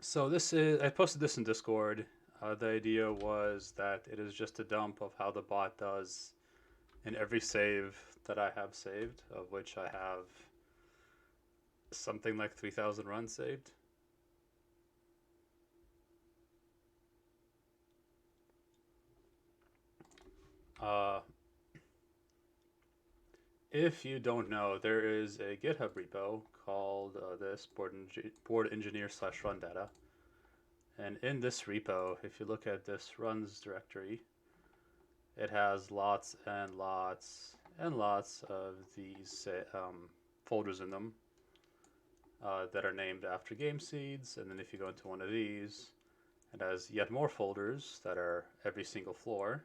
So this is I posted this in Discord. The idea was that it is just a dump of how the bot does in every save that I have saved, of which I have something like 3,000 runs saved. Uh, if you don't know, there is a GitHub repo called this board engineer slash run data. And in this repo, if you look at this runs directory, it has lots and lots and lots of these folders in them that are named after game seeds. And then if you go into one of these, it has yet more folders that are every single floor.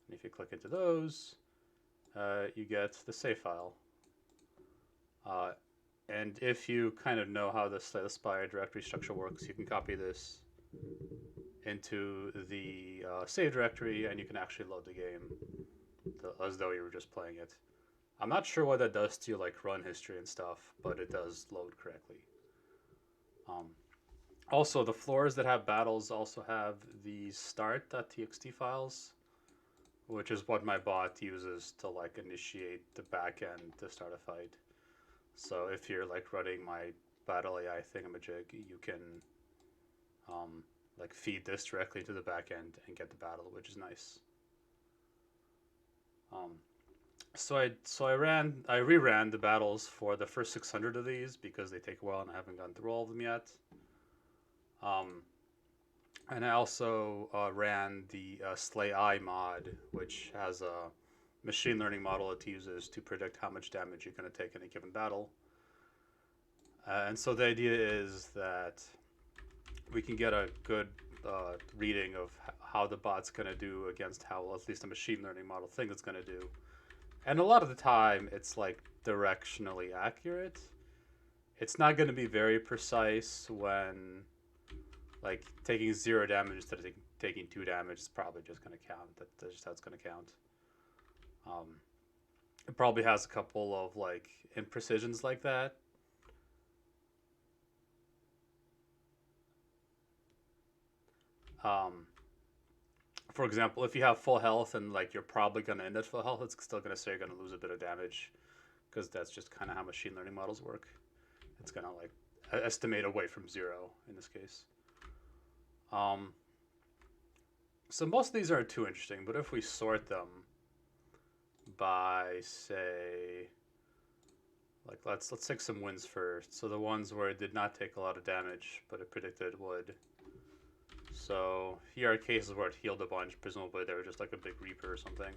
And if you click into those, you get the save file. Uh, and if you kind of know how the Slay the Spire directory structure works, you can copy this into the save directory and you can actually load the game as though you were just playing it. I'm not sure what that does to your like run history and stuff, but it does load correctly. Um, Also, the floors that have battles also have the start.txt files, which is what my bot uses to like initiate the backend to start a fight. So if you're like running my battle AI thingamajig, you can like feed this directly to the backend and get the battle, which is nice. Um, I reran the battles for the first 600 of these because they take a while and I haven't gone through all of them yet. And I also ran the Slay I mod, which has a machine learning model it uses to predict how much damage you're going to take in a given battle. And so the idea is that we can get a good reading of how the bot's going to do against how at least a machine learning model thinks it's going to do. And a lot of the time, it's like directionally accurate. It's not going to be very precise when like taking 0 damage instead of taking 2 damage is probably just going to count. That's just how it's going to count. It probably has a couple of like imprecisions like that. Um, for example, if you have full health and like you're probably going to end at full health, it's still going to say you're going to lose a bit of damage because that's just kind of how machine learning models work. It's going to like estimate away from 0 in this case. So most of these aren't too interesting, but if we sort them by say, like let's take some wins first. So the ones where it did not take a lot of damage, but it predicted it would. So here are cases where it healed a bunch. Presumably they were just like a big Reaper or something.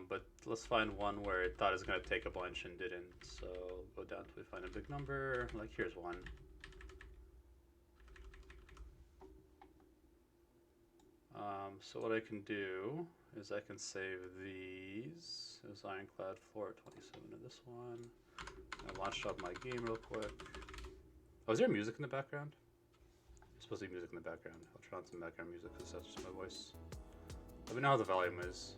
But let's find one where it thought it was going to take a bunch and didn't. So go down till we find a big number. Like here's one. So what I can do is I can save these as Ironclad Floor 27 in this one. I launched up my game real quick. Oh, is there music in the background? There's supposed to be music in the background. I'll turn on some background music because that's just my voice. Let me know how the volume is.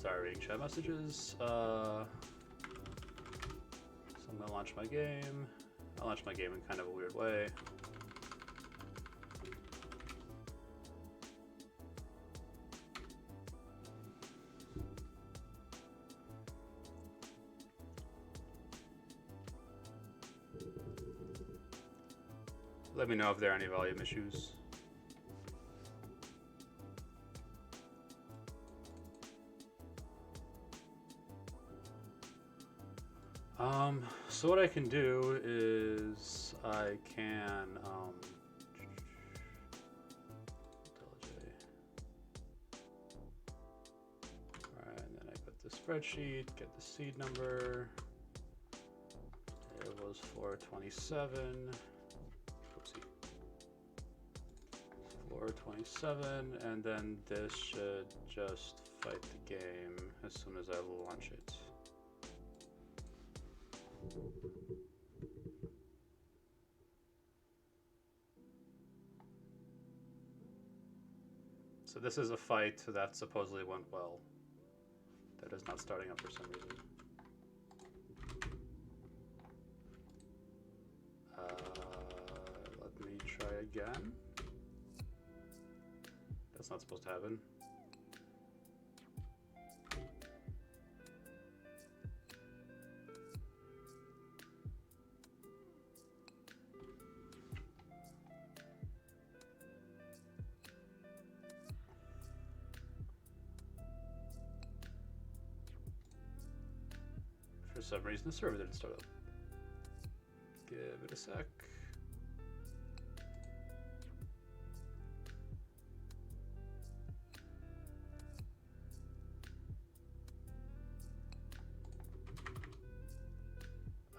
Sorry, reading chat messages. So I'm gonna launch my game. I launched my game in kind of a weird way. Let me know if there are any volume issues. So what I can do is I can Alright, and then I put the spreadsheet, get the seed number. It was 427. Oopsie. 427, and then this should just fight the game as soon as I launch it. So this is a fight that supposedly went well. That is not starting up for some reason. Let me try again. That's not supposed to happen. For some reason, the server didn't start up. Give it a sec.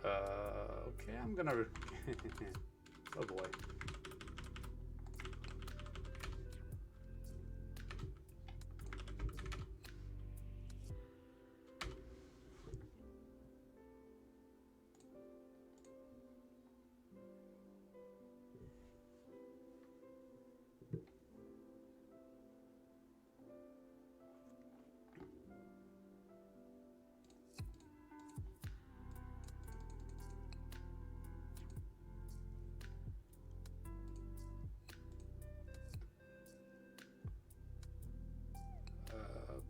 Okay, I'm gonna. Oh boy.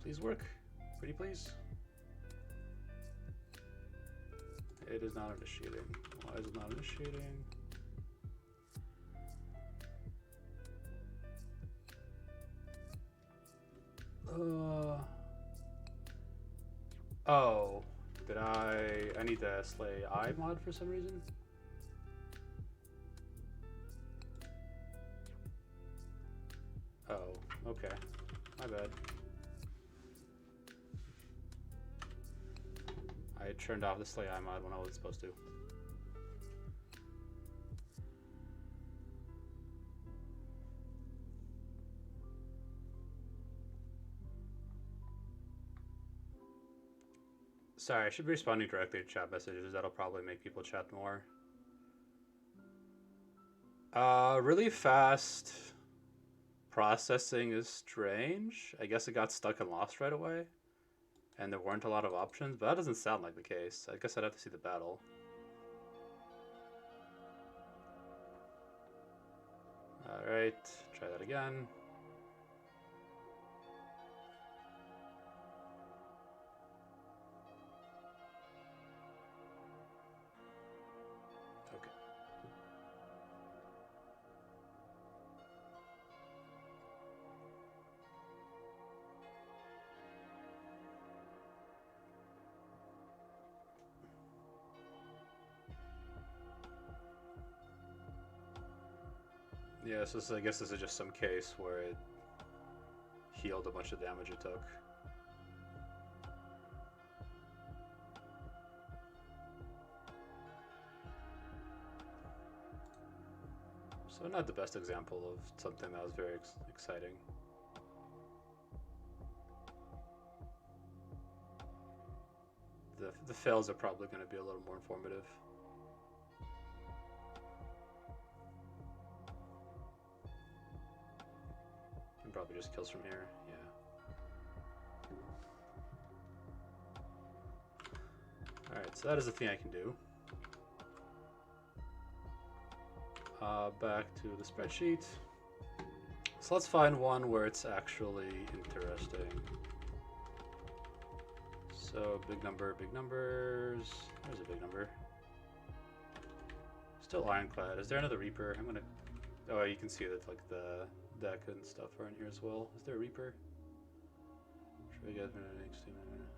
Please work. Pretty please. It is not initiating. Why is it not initiating? Oh, did I need the Slay I mod for some reason? Oh, okay. My bad. I turned off the Slay I mod when I was supposed to. Sorry, I should be responding directly to chat messages. That'll probably make people chat more. Really fast processing is strange. I guess it got stuck and lost right away. And there weren't a lot of options, but that doesn't sound like the case. I guess I'd have to see the battle. Alright, try that again. Okay. Yeah, so I guess this is just some case where it healed a bunch of damage it took. So not the best example of something that was very exciting. The fails are probably going to be a little more informative. Probably just kills from here, yeah. Alright, so that is the thing I can do. Back to the spreadsheet. So let's find one where it's actually interesting. So big number, big numbers. There's a big number. Still ironclad. Is there another Reaper? I'm gonna. Oh, you can see that like the deck and stuff are in here as well. Is there a Reaper?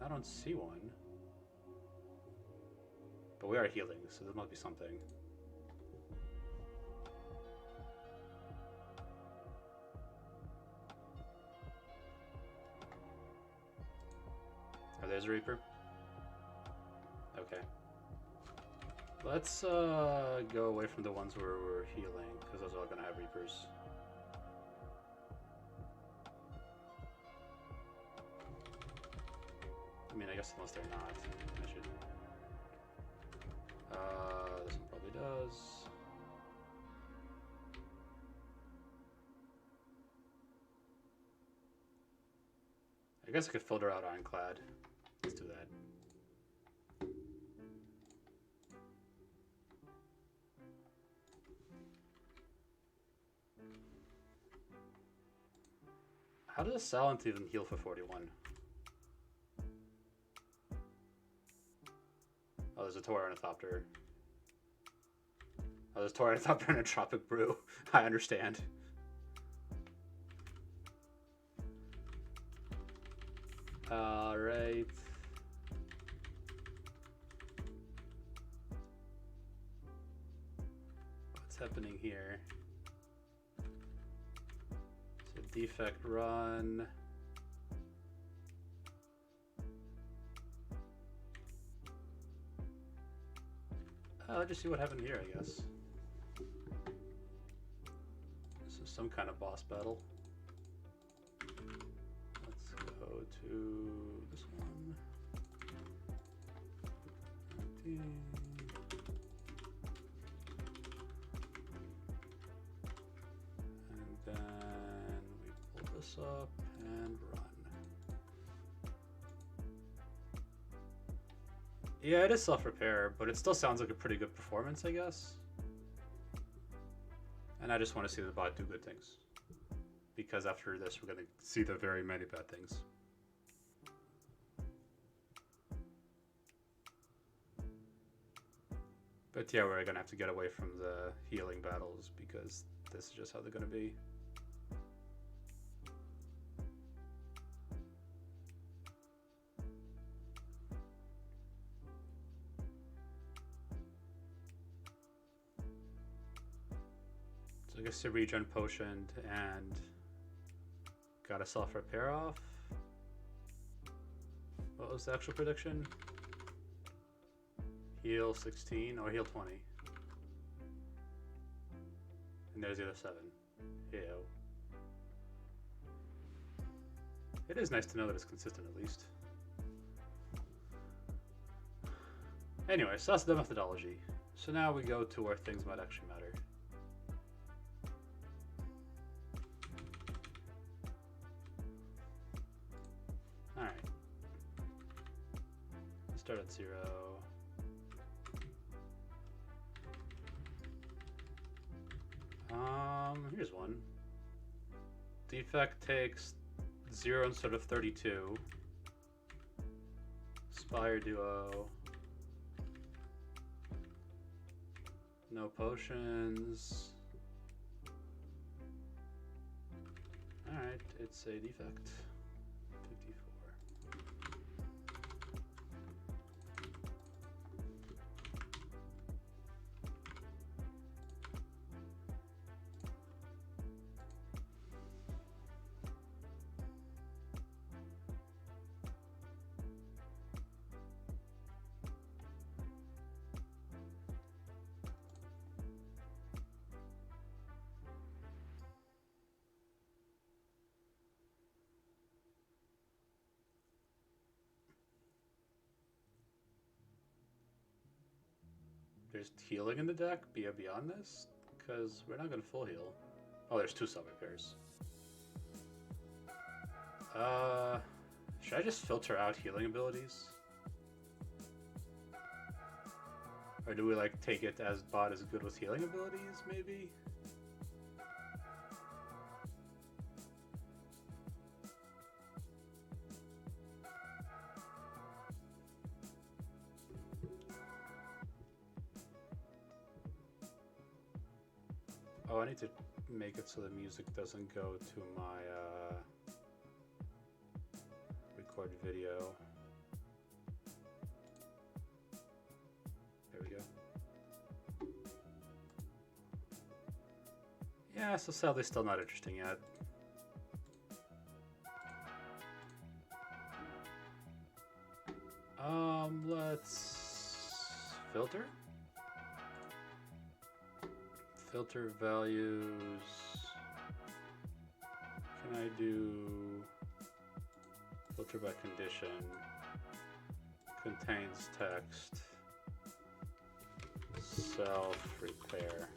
I don't see one. But we are healing, so there must be something. Oh, there's a Reaper. Okay. Let's go away from the ones where we're healing, because those are all going to have Reapers. I mean, I guess unless they're not, I should. This one probably does. I guess I could filter out ironclad. Let's do that. How does Silent even heal for 41? Oh, there's a Tauranthopter. Oh, there's a Tauranthopter and a Tropic Brew. I understand. Alright. What's happening here? So defect run. I'll just see what happened here, I guess. This is some kind of boss battle. Let's go to this one. And then we pull this up and run. Yeah, it is self-repair, but it still sounds like a pretty good performance, I guess. And I just want to see the bot do good things. Because after this, we're going to see the very many bad things. But yeah, we're going to have to get away from the healing battles, because this is just how they're going to be. I guess a regen potioned and got a self-repair off. What was the actual prediction? Heal 16 or heal 20. And there's the other 7. Ew. It is nice to know that it's consistent at least. Anyway, so that's the methodology. So now we go to where things might actually matter. Alright. Let's start at 0. Here's one. Defect takes 0 instead of 32. Spire Duo. No potions. Alright, it's a defect. 54. There's healing in the deck beyond this? Because we're not going to full heal. Oh, there's 2 self-repairs. Should I just filter out healing abilities? Or do we like take it as bot is good with healing abilities, maybe? Oh, I need to make it so the music doesn't go to my record video. There we go. Yeah, so sadly still not interesting yet. Let's filter. Filter values. Can I do filter by condition? Contains text. Self-repair.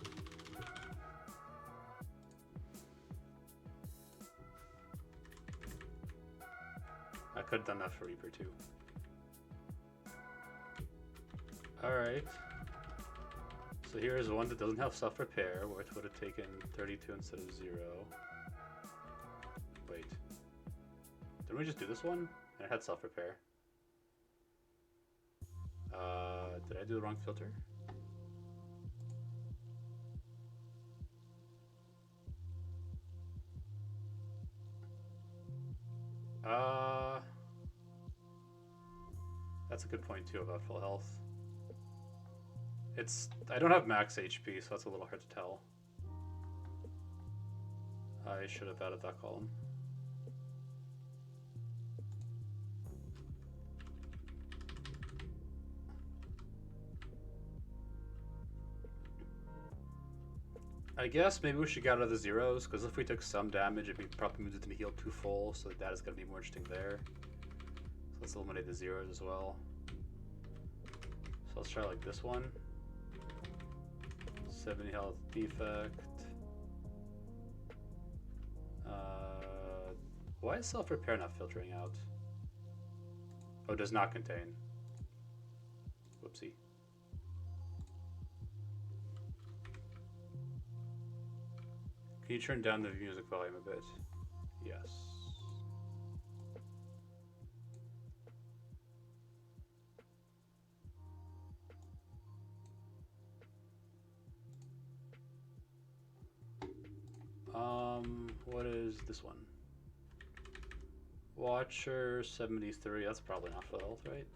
could have done that for Reaper too. Alright. So here is one that doesn't have self-repair, which would have taken 32 instead of 0. Wait. Didn't we just do this one? And it had self-repair. Did I do the wrong filter? That's a good point too about full health. I don't have max HP, so that's a little hard to tell. I should have added that column. I guess maybe we should get out of the zeros, because if we took some damage, it probably means it didn't heal too full, so that is going to be more interesting there. So let's eliminate the zeros as well. So let's try like this one. 70 health defect. Why is self-repair not filtering out? Oh, does not contain. Whoopsie. Can you turn down the music volume a bit? Yes. What is this one? Watcher 73, that's probably not full health, right?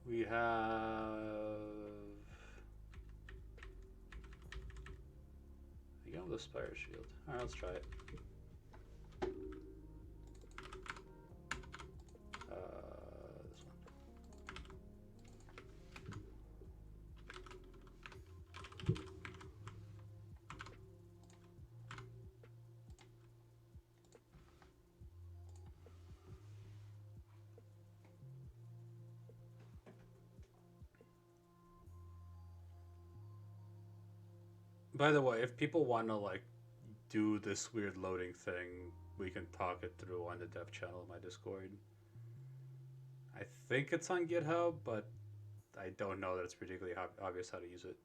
We have... I go with a Spire Shield. Alright, let's try it. This one. By the way, if people want to like do this weird loading thing, we can talk it through on the dev channel of my Discord. I think it's on GitHub, but I don't know that it's particularly obvious how to use it.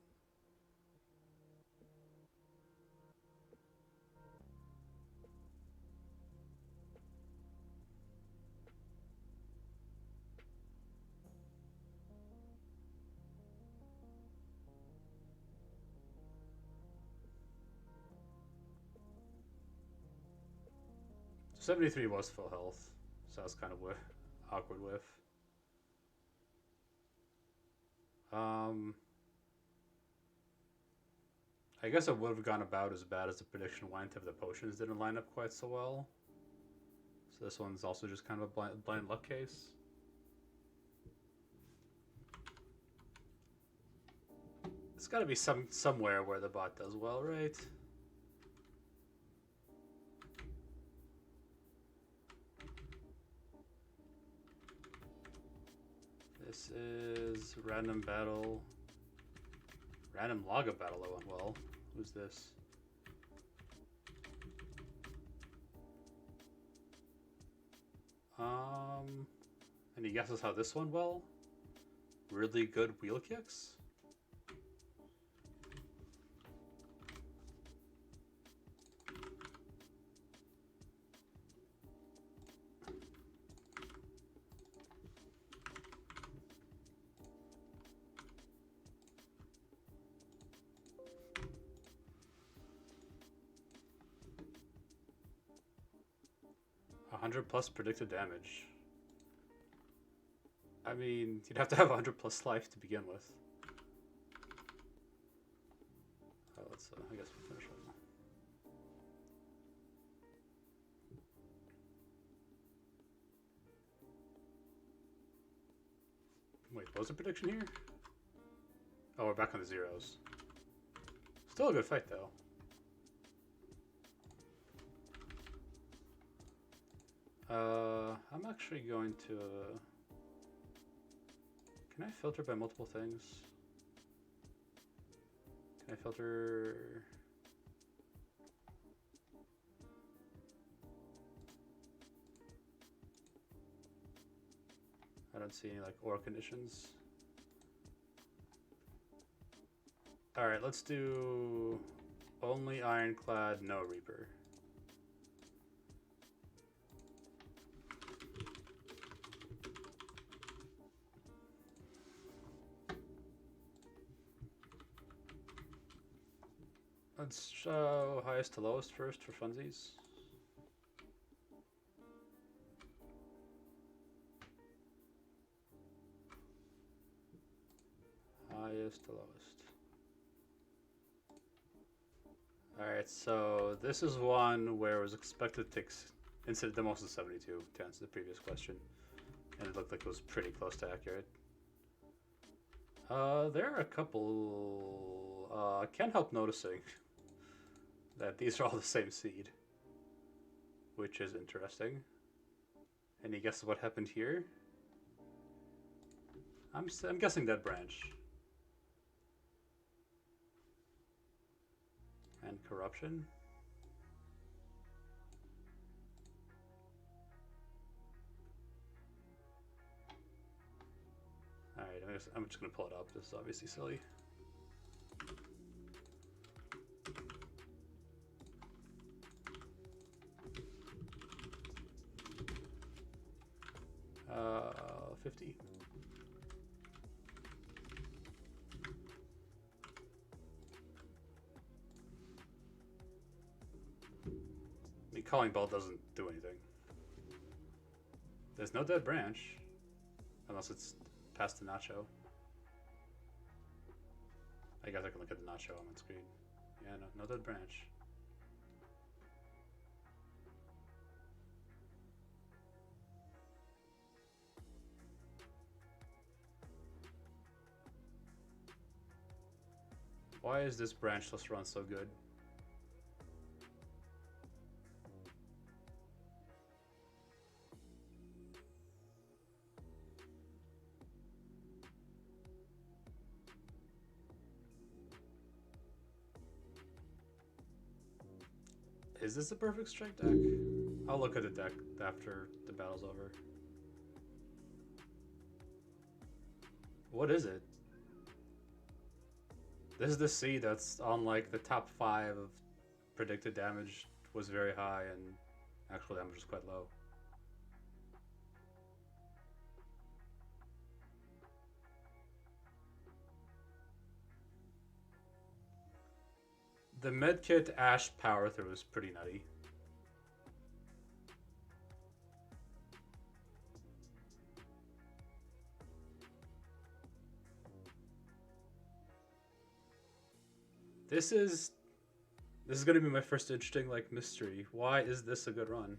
So 73 was full health, so that's kind of awkward with. I guess it would have gone about as bad as the prediction went if the potions didn't line up quite so well. So this one's also just kind of a blind luck case. There's got to be somewhere where the bot does well, right? This is random battle. Random log of battle that went well. Who's this? Any guesses how this went well? Really good wheel kicks? +100 predicted damage. I mean, you'd have to have 100+ life to begin with. Let's, I guess we'll finish right now. Wait, what was the prediction here? Oh, we're back on the zeros. Still a good fight, though. I'm actually going to... Can I filter by multiple things? Can I filter... I don't see any like ore conditions. Alright, let's do only ironclad, no reaper. Let's show highest to lowest first for funsies. Highest to lowest. Alright, so this is one where it was expected to take instead the most of 72 to answer the previous question. And it looked like it was pretty close to accurate. There are a couple. Can't help noticing that these are all the same seed, which is interesting. Any guesses what happened here? I'm guessing that branch. And corruption. Alright, I'm just gonna pull it up. This is obviously silly. Uh, 50. I mean, calling ball doesn't do anything. There's no dead branch, unless it's past the nacho. I guess I can look at the nacho on the screen. Yeah, no dead branch. Why is this branchless run so good? Is this a perfect strike deck? I'll look at the deck after the battle's over. What is it? This is the seed that's on like the top 5 of predicted damage was very high and actual damage was quite low. The medkit Ash power through is pretty nutty. This is gonna be my first interesting like mystery. Why is this a good run?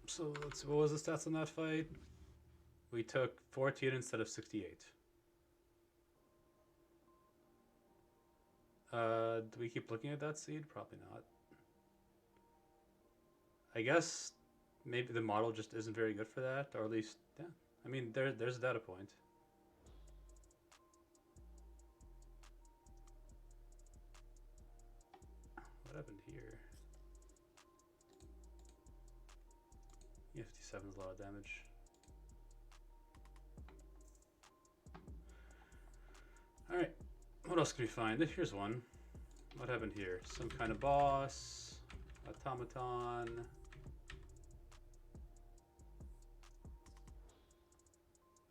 So let's see, what was the stats on that fight? We took 14 instead of 68. Do we keep looking at that seed? Probably not. I guess maybe the model just isn't very good for that, or at least, yeah. I mean, there's a data point. What happened here? Yeah, 57 is a lot of damage. Alright, what else can we find? Here's one. What happened here? Some kind of boss, automaton.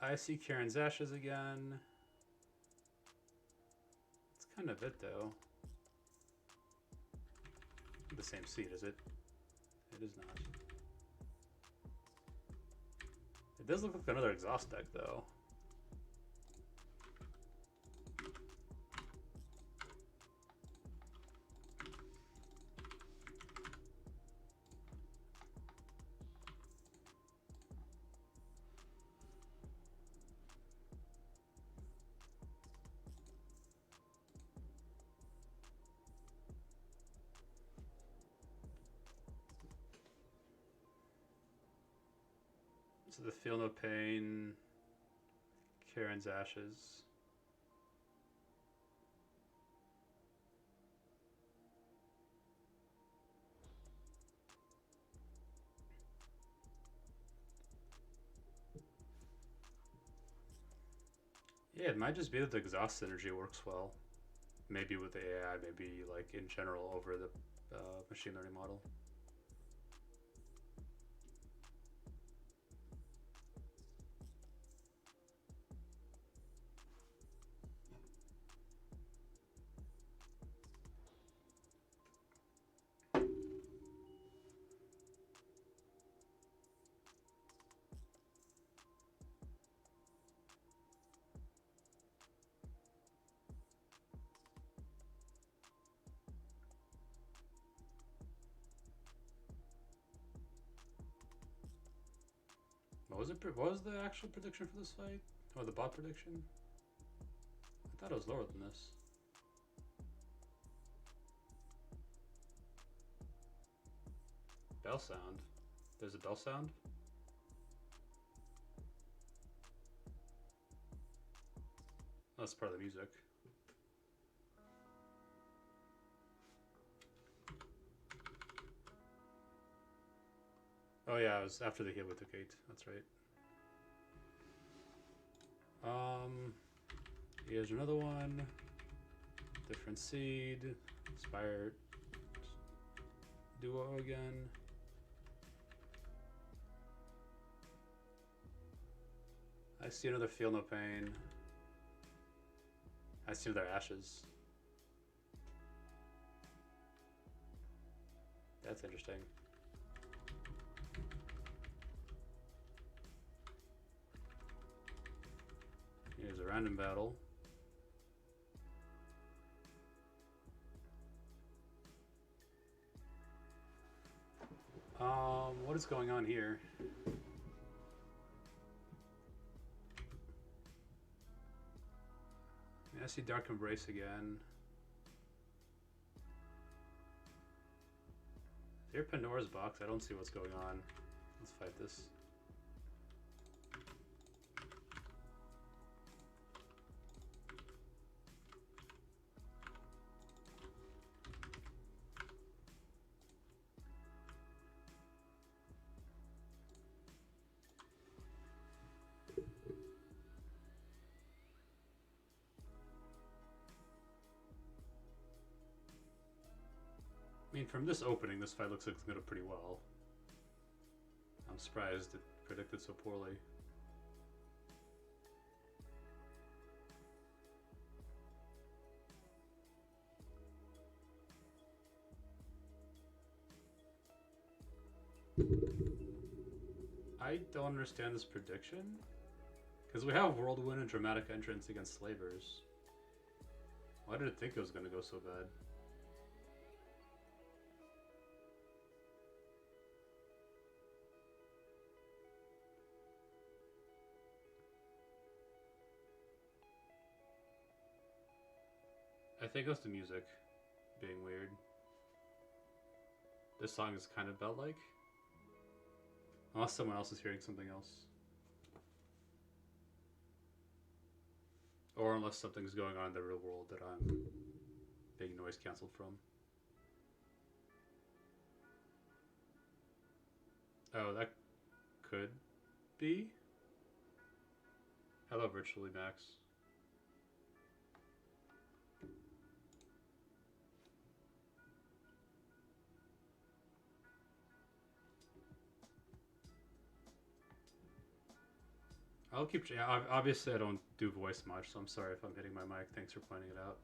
I see Karen's ashes again. It's kind of it though. The same seed, is it? It is not. It does look like another exhaust deck though. So the Feel No Pain, Karen's Ashes. Yeah, it might just be that the exhaust synergy works well. Maybe with the AI, maybe like in general over the machine learning model. What was the actual prediction for this fight? Or the bot prediction? I thought it was lower than this. Bell sound. There's a bell sound? Oh, that's part of the music. Oh yeah, it was after the hit with the gate. That's right. Here's another one. Different seed. Spire duo again. I see another Feel No Pain. I see another Ashes. That's interesting. Here's a random battle. What is going on here? I see Dark Embrace again. Is here Pandora's box? I don't see what's going on. Let's fight this. I mean, from this opening, this fight looks like it's going to go pretty well. I'm surprised it predicted so poorly. I don't understand this prediction. Because we have Whirlwind and Dramatic Entrance against Slavers. Why did it think it was going to go so bad? I think it was the music being weird. This song is kind of bell-like. Unless someone else is hearing something else. Or unless something's going on in the real world that I'm being noise canceled from. Oh, that could be. Hello, Virtually Max. I'll keep. Yeah, obviously, I don't do voice much, so I'm sorry if I'm hitting my mic. Thanks for pointing it out.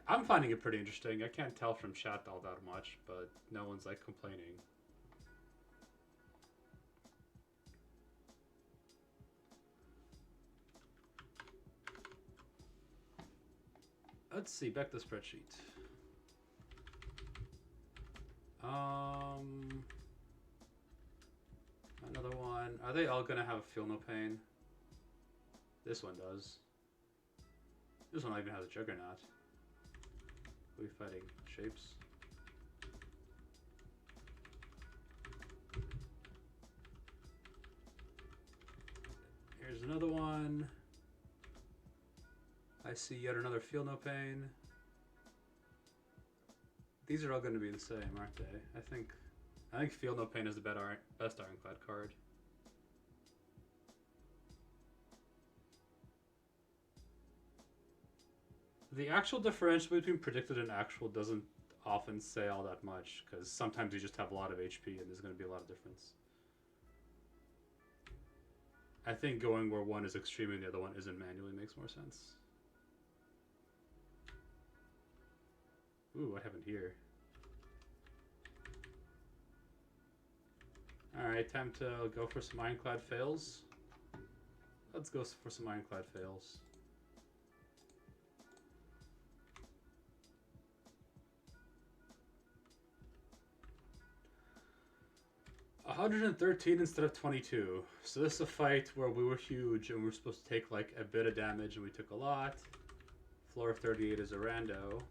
I'm finding it pretty interesting. I can't tell from chat all that much, but no one's like complaining. Let's see, back to the spreadsheet. Another one. Are they all gonna have Feel No Pain? This one does. This one even has a Juggernaut. Are we fighting shapes? Here's another one. I see yet another Feel No Pain. These are all going to be the same, aren't they? I think Feel No Pain is the best Ironclad card. The actual differential between predicted and actual doesn't often say all that much, because sometimes you just have a lot of HP and there's going to be a lot of difference. I think going where one is extreme and the other one isn't manually makes more sense. Ooh, what happened here? Alright, time to go for some Ironclad fails. Let's go for some Ironclad fails. $113 instead of 22. So this is a fight where we were huge and we were supposed to take like a bit of damage and we took a lot. Floor 38 is a rando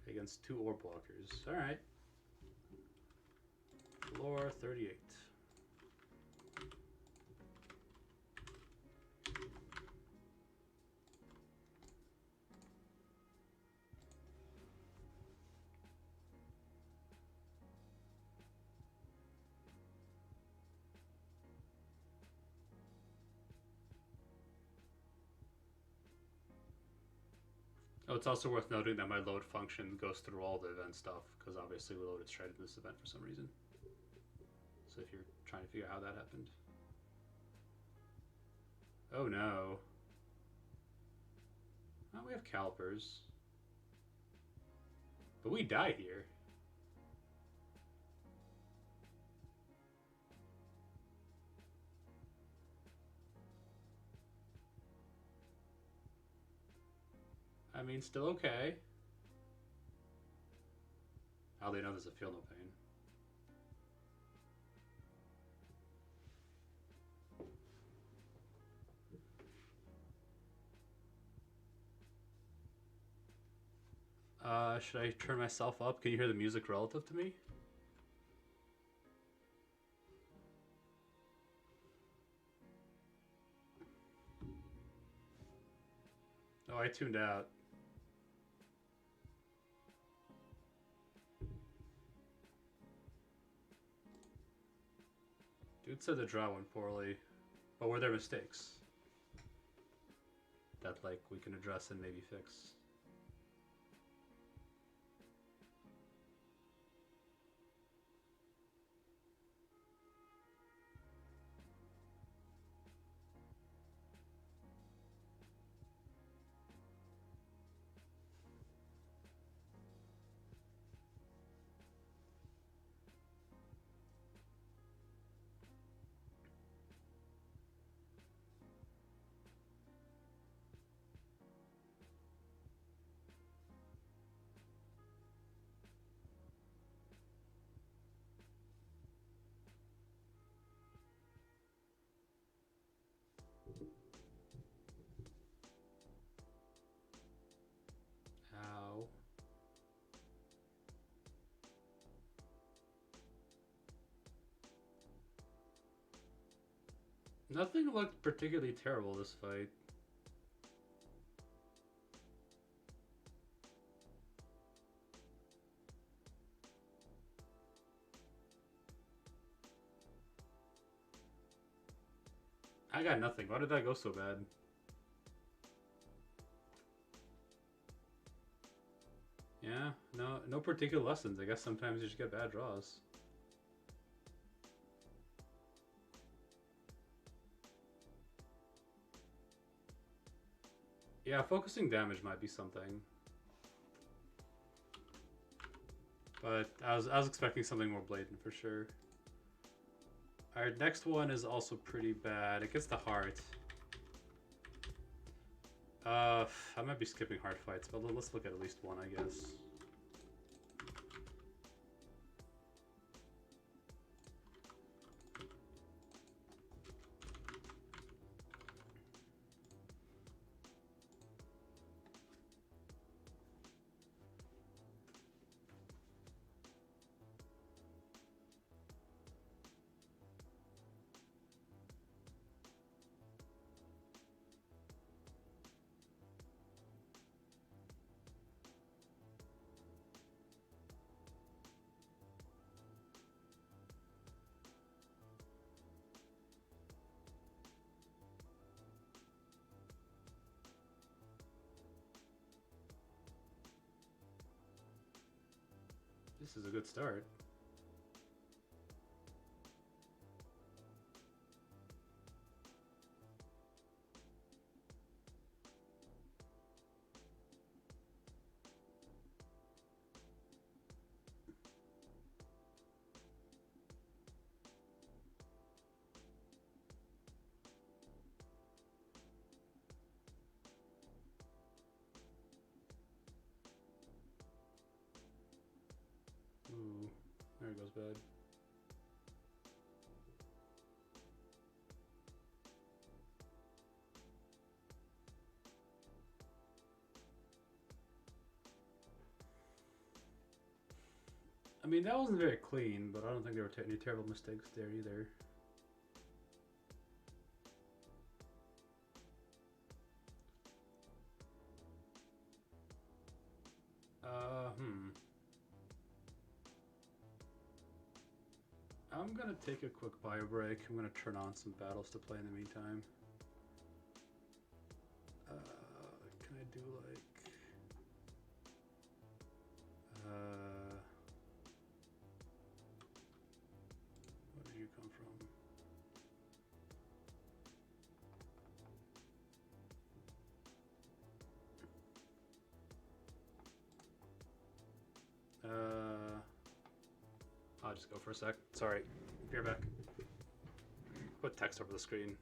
against 2 orb blockers. Alright. Floor 38. Oh, it's also worth noting that my load function goes through all the event stuff, because obviously we loaded straight into this event for some reason. So if you're trying to figure out how that happened. Oh no. Oh, we have calipers. But we die here. I mean, still okay. How do they know there's a Feel No Pain? Should I turn myself up? Can you hear the music relative to me? Oh, I tuned out. Dude said the draw went poorly, but were there mistakes that like we can address and maybe fix? Ow. Nothing looked particularly terrible this fight. I got nothing. Why did that go so bad? Yeah, no particular lessons. I guess sometimes you just get bad draws. Yeah, focusing damage might be something. But I was expecting something more blatant for sure. Alright, next one is also pretty bad. It gets the heart. I might be skipping hard fights, but let's look at least one, I guess. This is a good start. Ooh, there goes bad. I mean, that wasn't very clean, but I don't think there were any terrible mistakes there either. I'm gonna take a quick bio break. I'm gonna turn on some battles to play in the meantime. Can I do like... where did you come from? I'll just go for a sec. Sorry. Be right back. Put text over the screen.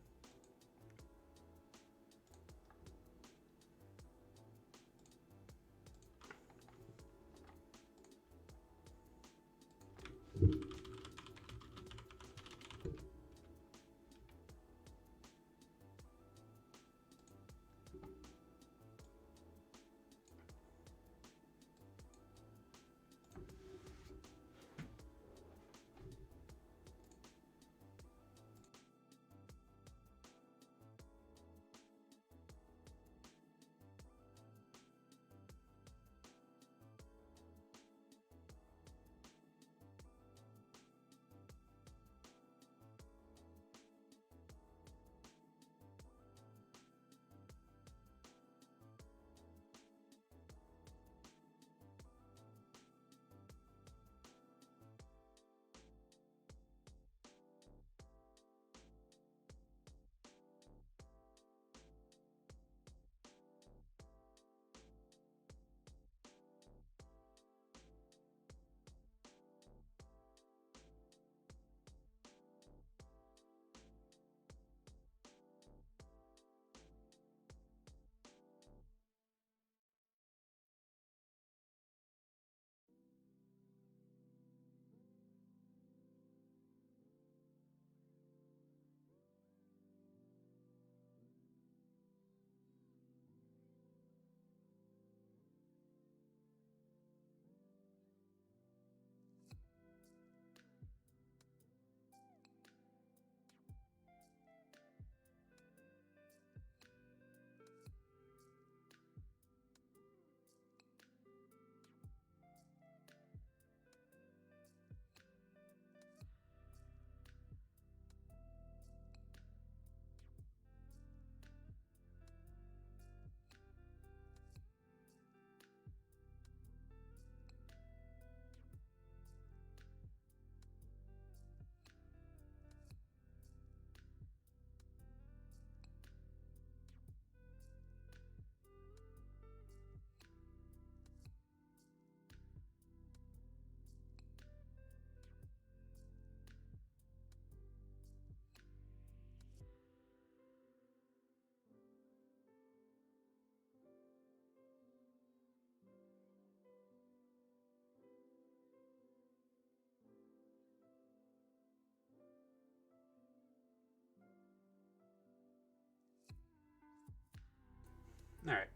Alright.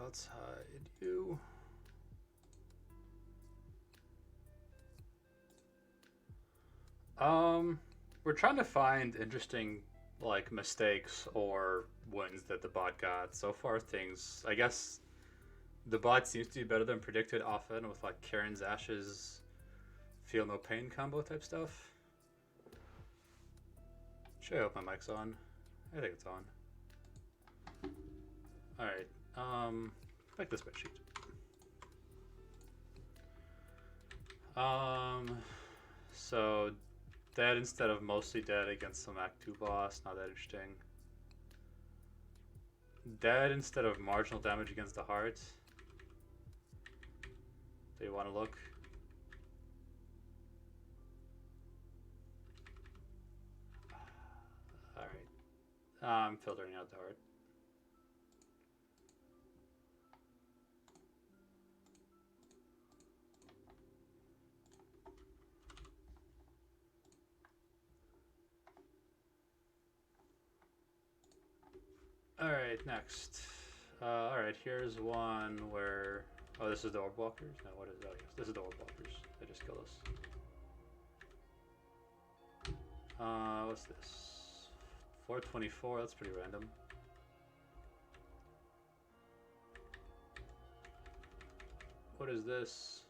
Let's hide you. We're trying to find interesting, like, mistakes or wins that the bot got. So far, things, I guess, the bot seems to be better than predicted often with, like, Karen's Ash's Feel No Pain combo type stuff. Should I hope my mic's on? I think it's on. Alright, like the spreadsheet. So dead instead of mostly dead against some Act 2 boss, not that interesting. Dead instead of marginal damage against the heart. Do you want to look? Alright. I'm filtering out the heart. Alright, next. Alright, here's one where... Oh, this is the orb walkers? No, what is it? Oh, yes, this is the orb walkers. They just killed us. What's this? 424, that's pretty random. What is this?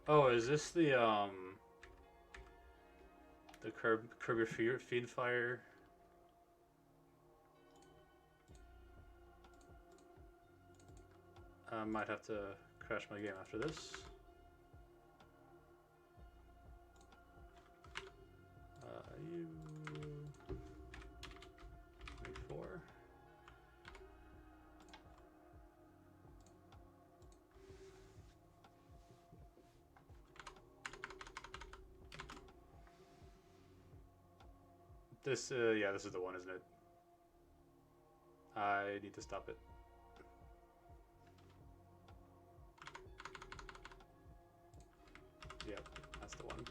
Oh, is this the curb your feed fire? I might have to crash my game after this. You 24. This, yeah, this is the one, isn't it? I need to stop it. Yep, that's the one.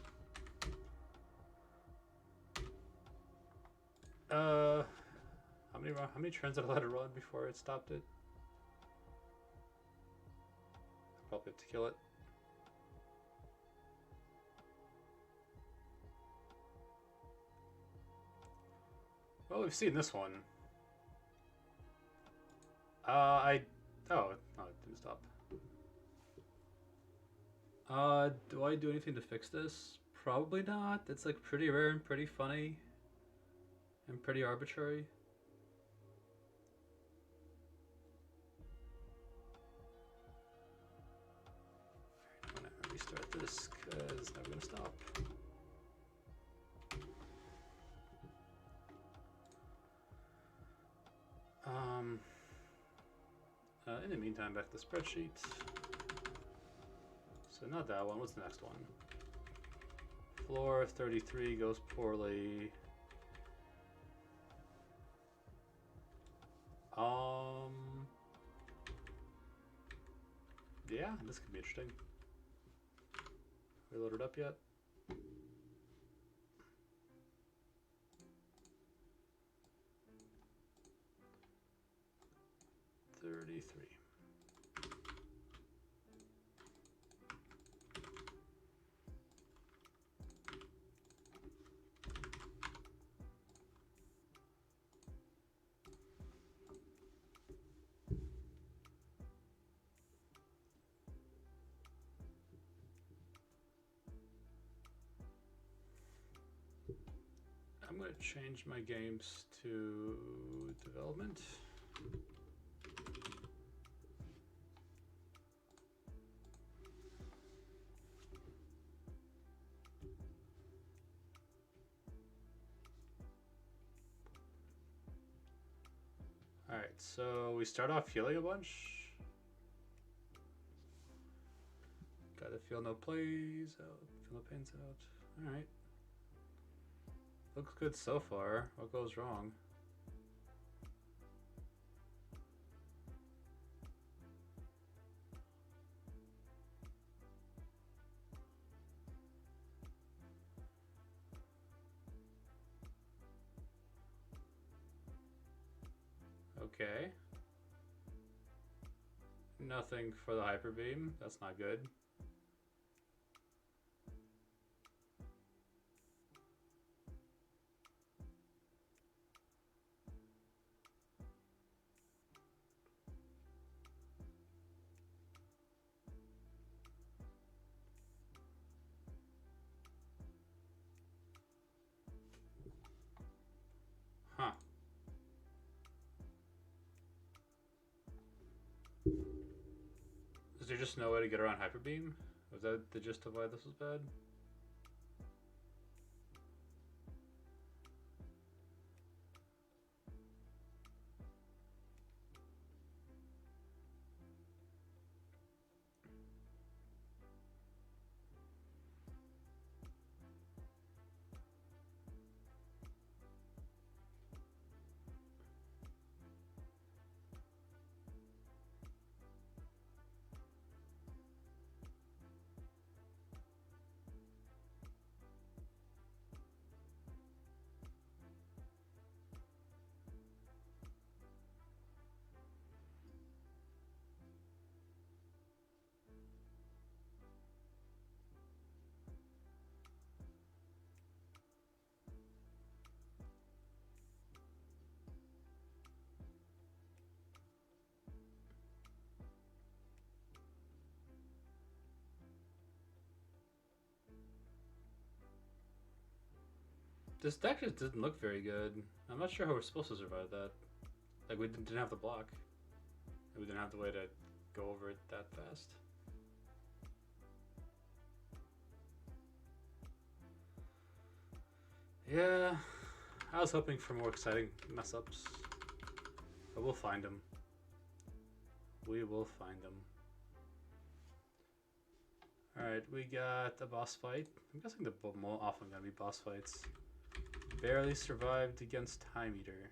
How many turns did I let it run before it stopped it? Probably have to kill it. Well, we've seen this one. Oh, no, it didn't stop. Do I do anything to fix this? Probably not. It's like pretty rare and pretty funny. And pretty arbitrary. I'm gonna restart this because it's never gonna stop. In the meantime, back to the spreadsheet. So not that one. What's the next one? Floor 33 goes poorly. Yeah, this could be interesting. We loaded up yet? 33. I'm going to change my games to development. Alright, so we start off healing a bunch. Gotta feel no plays out, feel no pains out. Alright. Looks good so far. What goes wrong? Okay. Nothing for the hyper beam. That's not good. Huh. Was there just no way to get around Hyperbeam? Was that the gist of why this was bad? This deck just didn't look very good. I'm not sure how we're supposed to survive that. Like, we didn't have the block. And we didn't have the way to go over it that fast. Yeah, I was hoping for more exciting mess-ups. But we'll find them. We will find them. Alright, we got a boss fight. I'm guessing they're more often gonna be boss fights. Barely survived against Time Eater.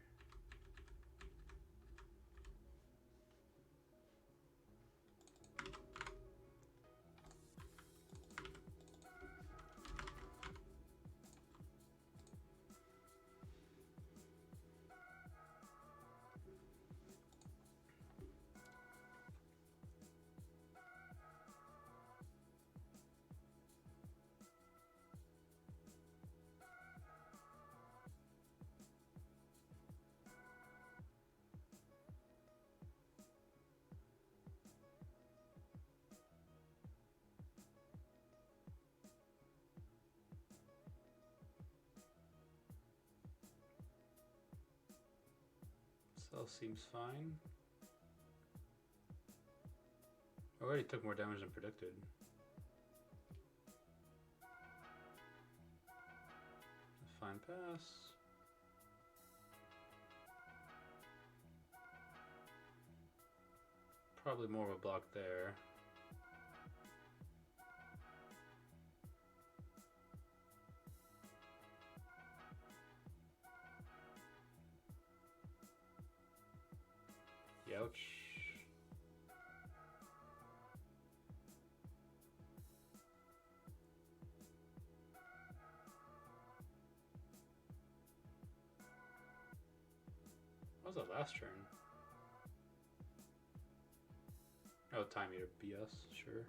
Cell seems fine. Already took more damage than predicted. Fine pass. Probably more of a block there. Ouch. What was that last turn? Oh, Time Eater BS, sure.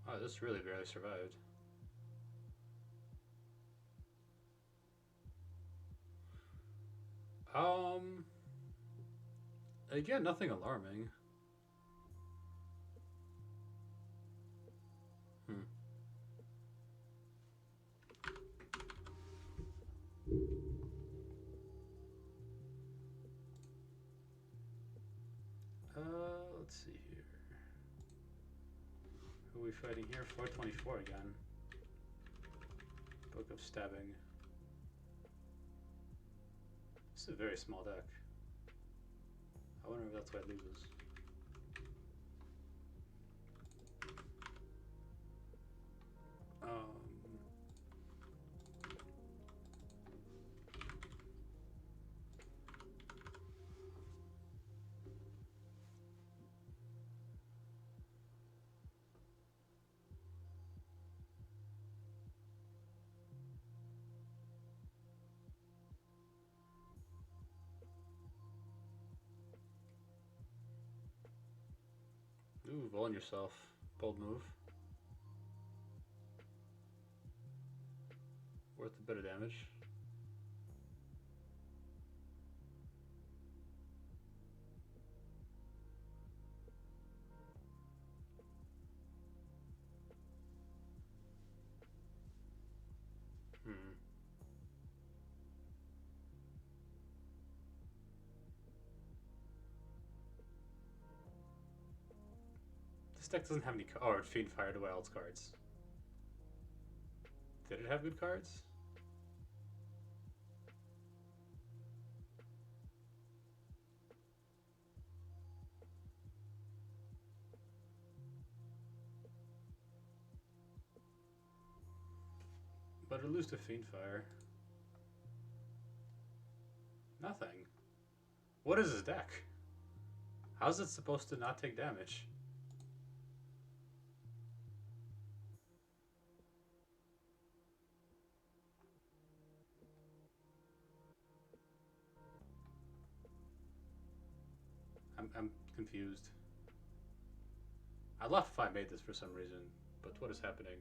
Oh, this really barely survived. Again, nothing alarming. Let's see here. Who are we fighting here? 424 again. Book of Stabbing. This is a very small deck. I wonder if that's why it loses. Ooh, rolling yourself. Bold move. Worth a bit of damage. This deck doesn't have any or Fiend Fire to Wilds cards. Did it have good cards? But it lose to Fiend Fire. Nothing. What is this deck? How's it supposed to not take damage? I'm confused. I'd laugh if I made this for some reason, but what is happening?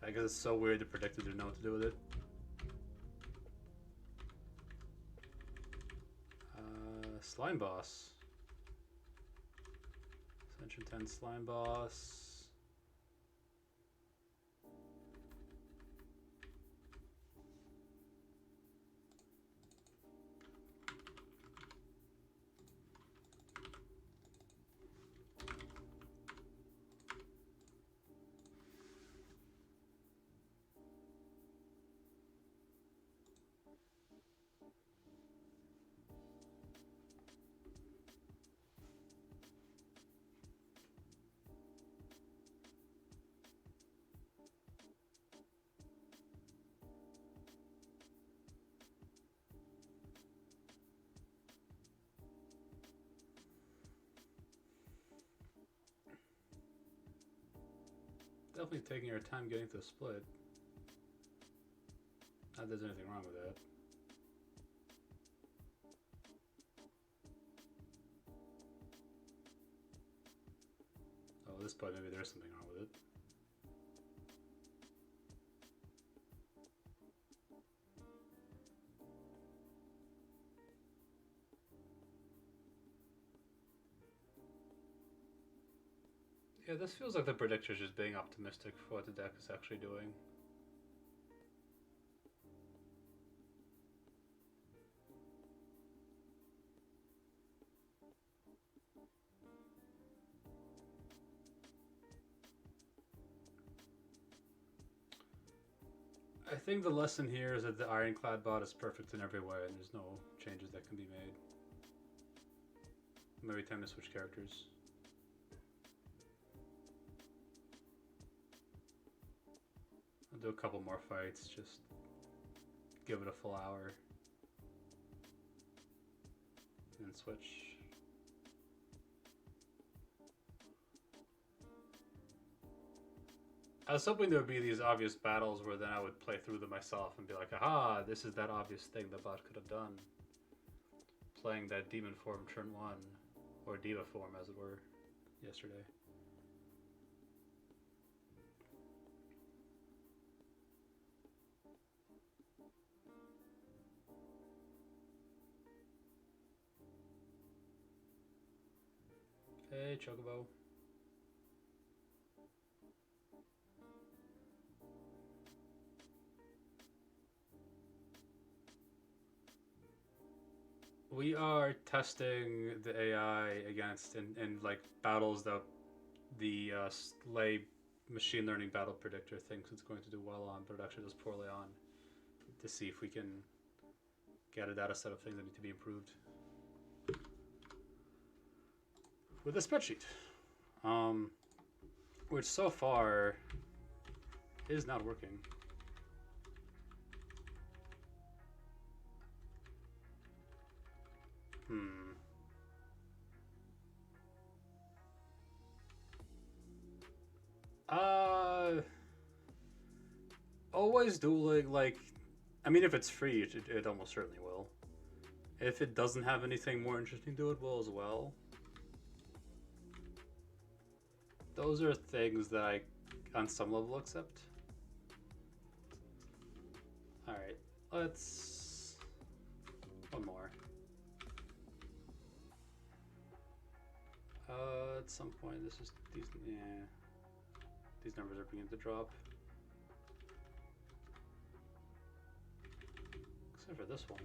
I guess it's so weird to predict it, didn't know what to do with it. Slime Boss. Ascension 10 Slime Boss. Definitely taking our time getting to the split. Not that there's anything wrong with that. Oh, at this point maybe there's something wrong with it. Yeah, this feels like the predictor's just being optimistic for what the deck is actually doing. I think the lesson here is that the Ironclad bot is perfect in every way and there's no changes that can be made. Maybe time to switch characters. I'll do a couple more fights, just give it a full hour. And then switch. I was hoping there would be these obvious battles where then I would play through them myself and be like, aha, this is that obvious thing the bot could have done. Playing that demon form turn 1, or diva form as it were, yesterday. Hey, Chocobo. We are testing the AI against in like battles that the Slay machine learning battle predictor thinks it's going to do well on, but it actually does poorly on, to see if we can get a data set of things that need to be improved with a spreadsheet, which so far is not working. Always dueling, like, I mean, if it's free, it almost certainly will. If it doesn't have anything more interesting to it, will as well. Those are things that I, on some level, accept. Alright, let's... one more. At some point, this is... these numbers are beginning to drop. Except for this one.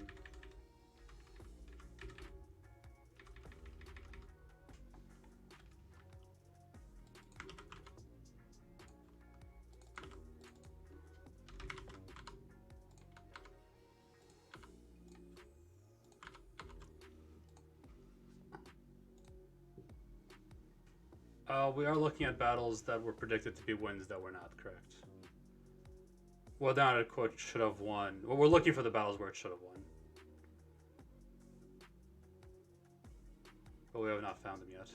We are looking at battles that were predicted to be wins that were not, correct. Well, down at quote should have won. Well, we're looking for the battles where it should have won. But we have not found them yet.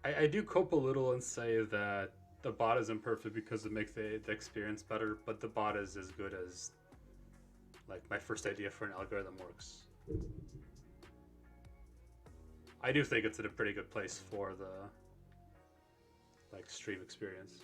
I do cope a little and say that the bot is imperfect because it makes the experience better, but the bot is as good as like my first idea for an algorithm works. I do think it's in a pretty good place for the like stream experience.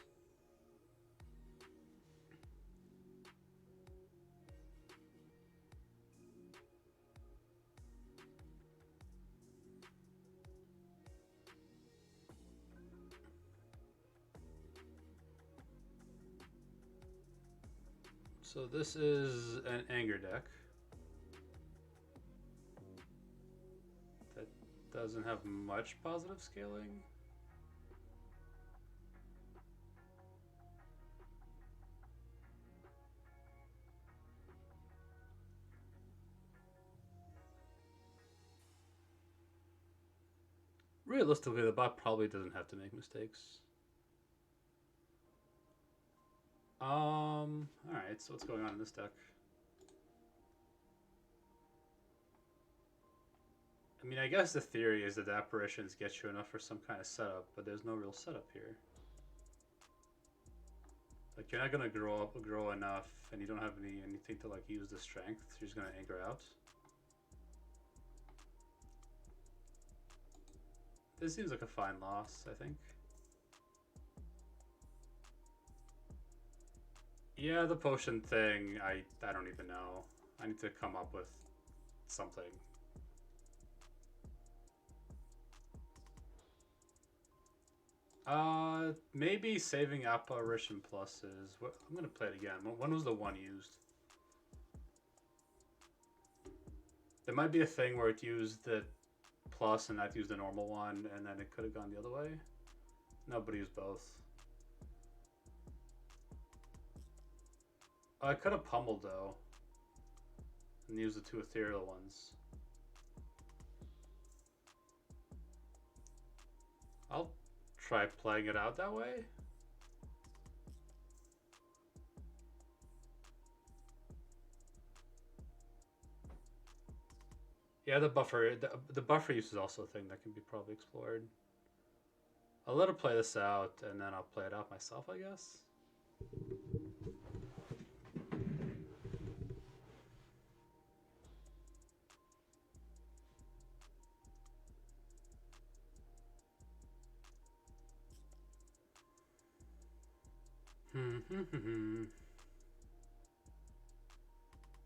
So this is an anger deck that doesn't have much positive scaling. Realistically, the bot probably doesn't have to make mistakes. Alright, so what's going on in this deck? I mean, I guess the theory is that the apparitions get you enough for some kind of setup, but there's no real setup here. Like, you're not gonna grow enough, and you don't have anything to like use the strength, so you're just gonna anger out. This seems like a fine loss, I think. Yeah, the potion thing, I don't even know. I need to come up with something. Maybe saving apparition pluses. I'm gonna play it again. When was the one used? There might be a thing where it used the plus and not used the normal one, and then it could have gone the other way. Nobody used both. I could have pummeled though, and used the two ethereal ones. I'll try playing it out that way. Yeah, the buffer use is also a thing that can be probably explored. I'll let her play this out, and then I'll play it out myself, I guess.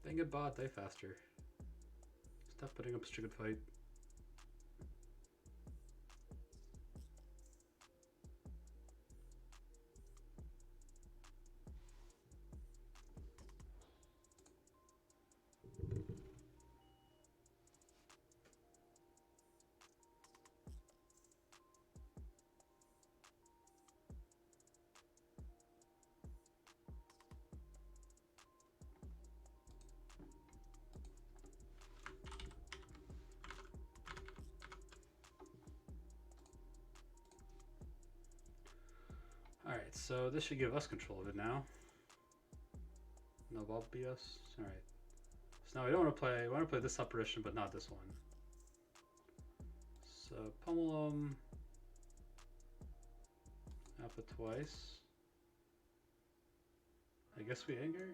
Dang it, bot, die faster. Stop putting up such a good fight. Alright, so this should give us control of it now. No ball BS. Alright. So now we don't want to play, we want to play this apparition, but not this one. So pummel them. Alpha twice. I guess we anger.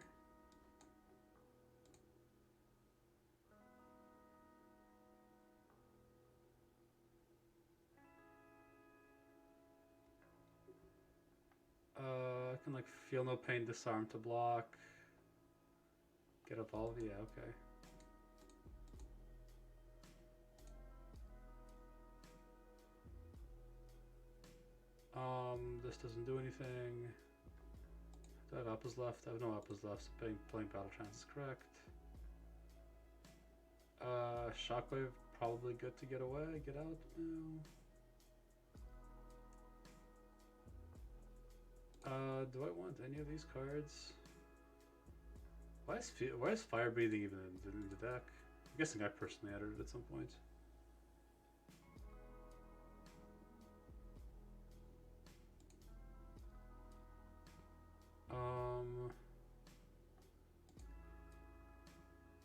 I can like feel no pain, disarm to block. Get evolve, yeah, okay. This doesn't do anything. Do I have apples left? I have no apples left, so playing Battle Trance is correct. Shockwave, probably good to get away, get out now. Do I want any of these cards? Why is fire breathing even in the deck? I'm guessing I personally added it at some point.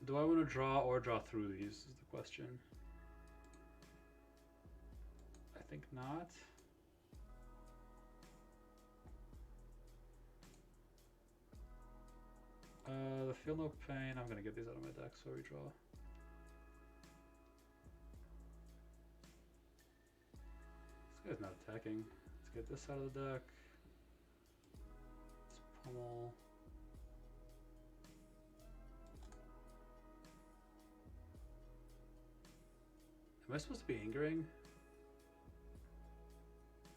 Do I want to draw or draw through these is the question. I think not. The Feel No Pain, I'm gonna get these out of my deck, so I redraw. This guy's not attacking. Let's get this out of the deck. Let's pummel. Am I supposed to be angering?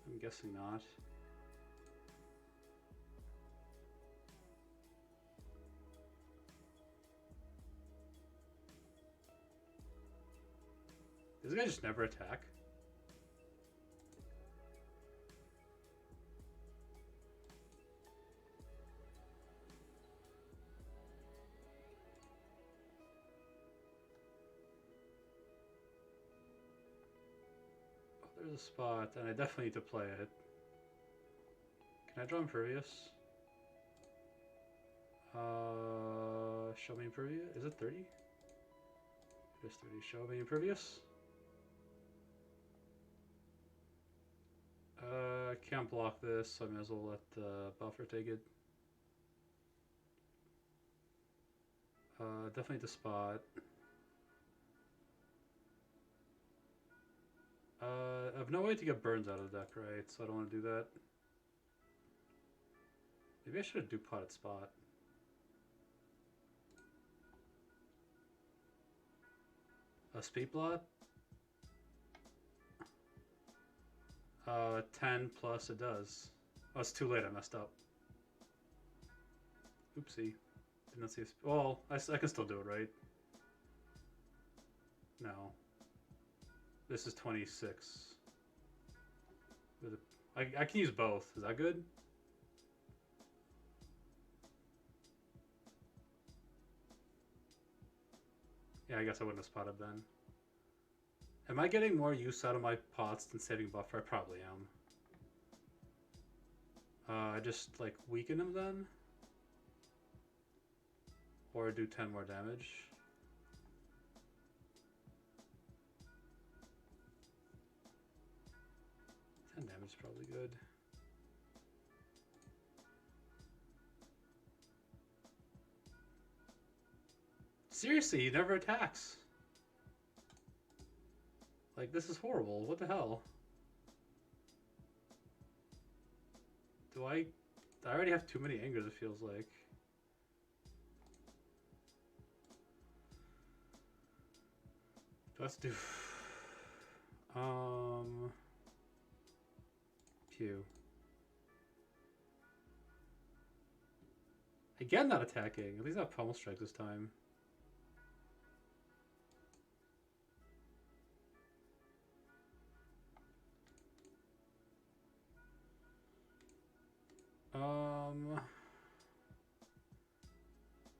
I'm guessing not. Does this guy just never attack? Oh, there's a spot, and I definitely need to play it. Can I draw Impervious? Show me Impervious. Is it 30? It is 30. Show me Impervious. Can't block this, so I may as well let the buffer take it. Definitely the spot. I have no way to get burns out of the deck, right? So I don't want to do that. Maybe I should have potted spot. A speed blot? 10 plus it does. Oh, it's too late, I messed up. Oopsie. Did not see a well, I can still do it, right? No. This is 26. I can use both. Is that good? Yeah, I guess I wouldn't have spotted then. Am I getting more use out of my pots than saving buffer? I probably am. I just like weaken him then? Or do 10 more damage? 10 damage is probably good. Seriously, he never attacks. Like, this is horrible. What the hell? I already have too many angers, it feels like. Let's do... Pew. Again, not attacking. At least not pummel strike this time.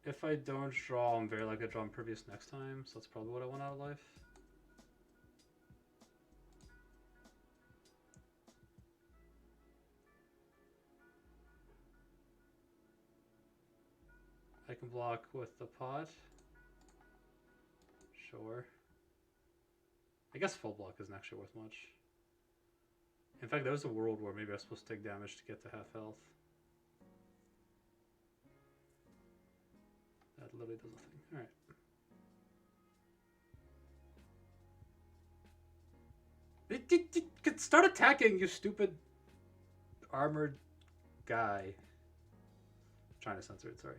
If I don't draw, I'm very likely to draw Impervious next time, so that's probably what I want out of life. I can block with the pot. Sure. I guess full block isn't actually worth much. In fact, there was a world where maybe I was supposed to take damage to get to half health. That literally does nothing. Alright. Start attacking, you stupid armored guy. I'm trying to censor it, sorry.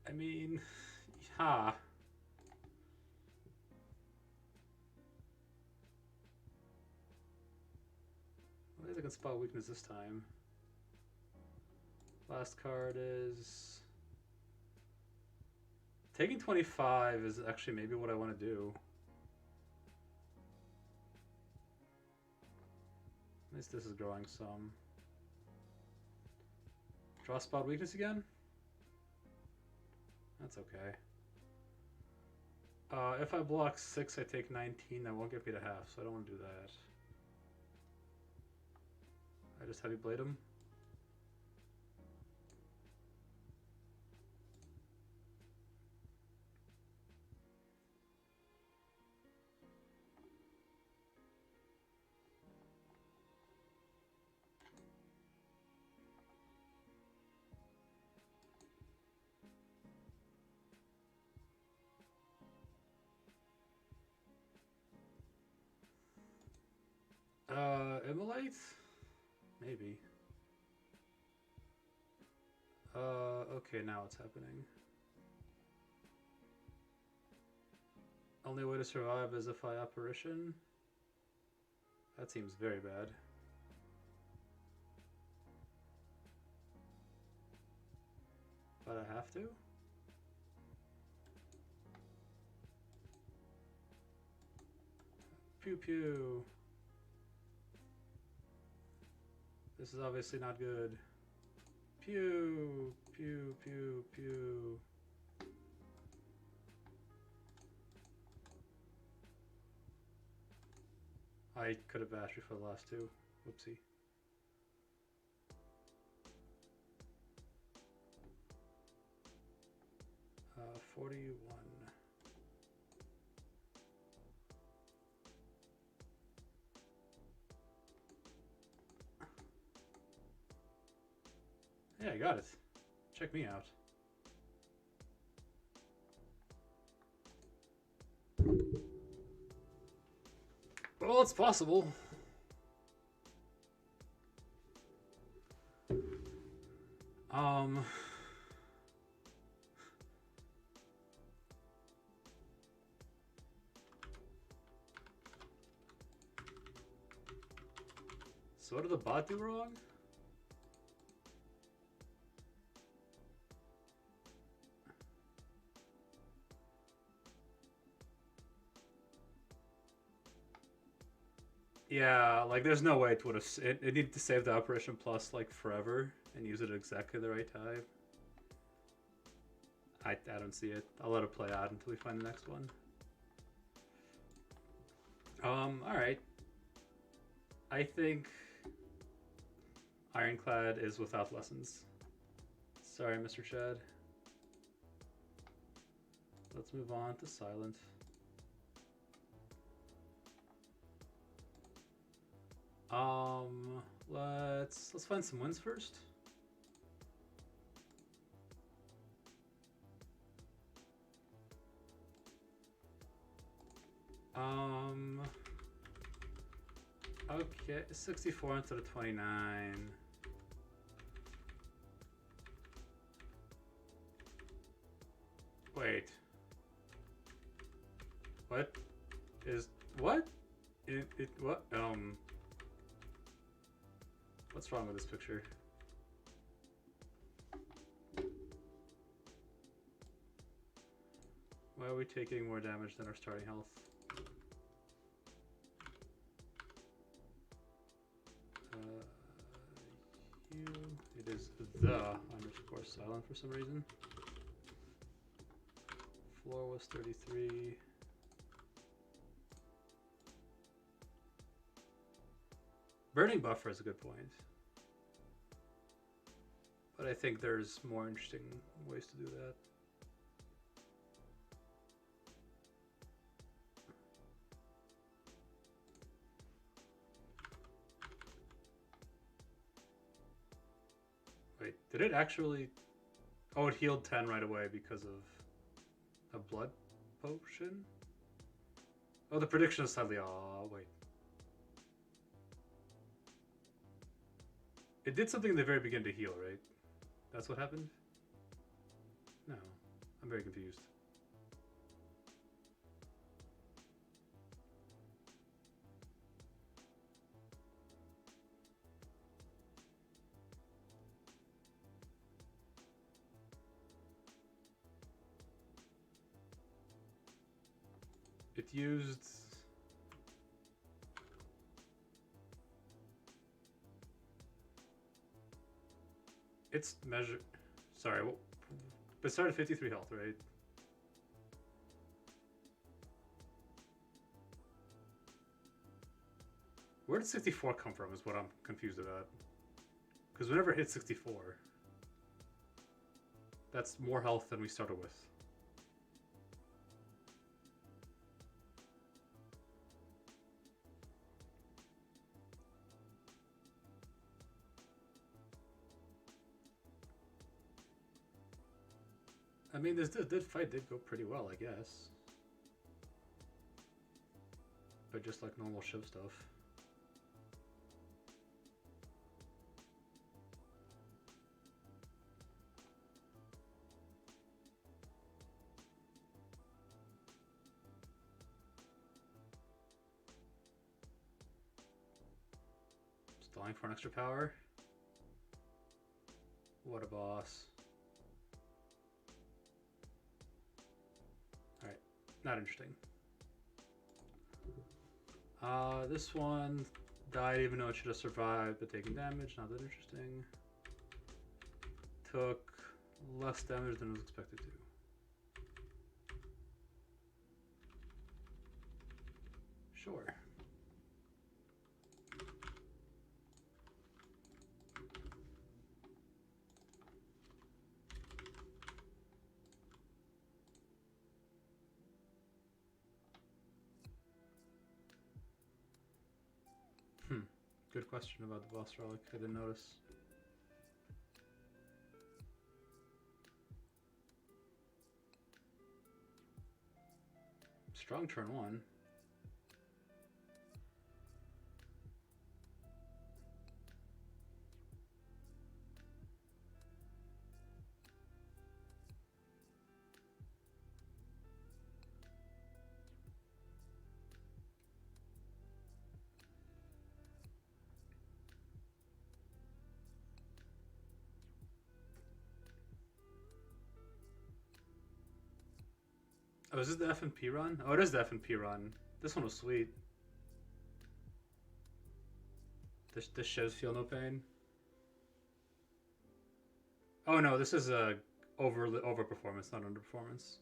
I mean, yeah. At least I can spot weakness this time. Last card is... Taking 25 is actually maybe what I want to do. least this is growing some. Draw spot weakness again? That's okay. If I block 6, I take 19. That won't get me to half, so I don't want to do that. I just heavy blade him. Immolate? Maybe. Okay, now it's happening. Only way to survive is if I apparition. That seems very bad. But I have to? Pew pew. This is obviously not good. Pew, pew, pew, pew. I could have bashed for the last two. Whoopsie. 41. Yeah, I got it. Check me out. Well, it's possible. So what did the bot do wrong? Yeah, like there's no way it would have. It needed to save the operation plus like forever and use it at exactly the right time. I don't see it. I'll let it play out until we find the next one. All right. I think Ironclad is without lessons. Sorry, Mr. Chad. Let's move on to Silent. Let's find some wins first. Okay, 64 instead of 29. Wait. What? What? What? What's wrong with this picture? Why are we taking more damage than our starting health? It is the underscore silent for some reason. Floor was 33. Burning buffer is a good point. But I think there's more interesting ways to do that. Wait, did it actually... Oh, it healed 10 right away because of a blood potion? Oh, the prediction is slightly... Oh, wait. It did something in the very beginning to heal, right? That's what happened? No, I'm very confused. It used... It's measured. Sorry, but it started 53 health, right? Where did 64 come from is what I'm confused about. Because whenever it hits 64, that's more health than we started with. I mean, this fight did go pretty well, I guess. But just like normal ship stuff. Stalling for an extra power. What a boss. Alright, not interesting. This one died even though it should have survived, but taking damage, not that interesting. Took less damage than it was expected to. Sure. Good question about the boss relic. I didn't notice. Strong turn one. Oh, is this the F&P run? Oh, it is the F&P run. This one was sweet. This shows feel no pain. Oh no, this is a over performance, not underperformance.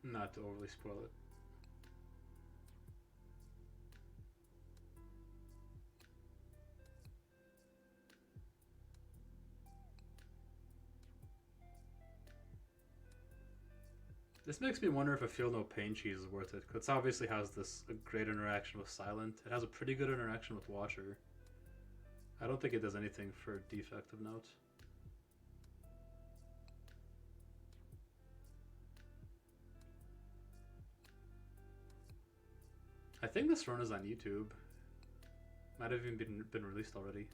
Not to overly spoil it. This makes me wonder if a Feel No Pain cheese is worth it, because it obviously has this great interaction with Silent. It has a pretty good interaction with Watcher. I don't think it does anything for defect of note. I think this run is on YouTube. Might have even been released already.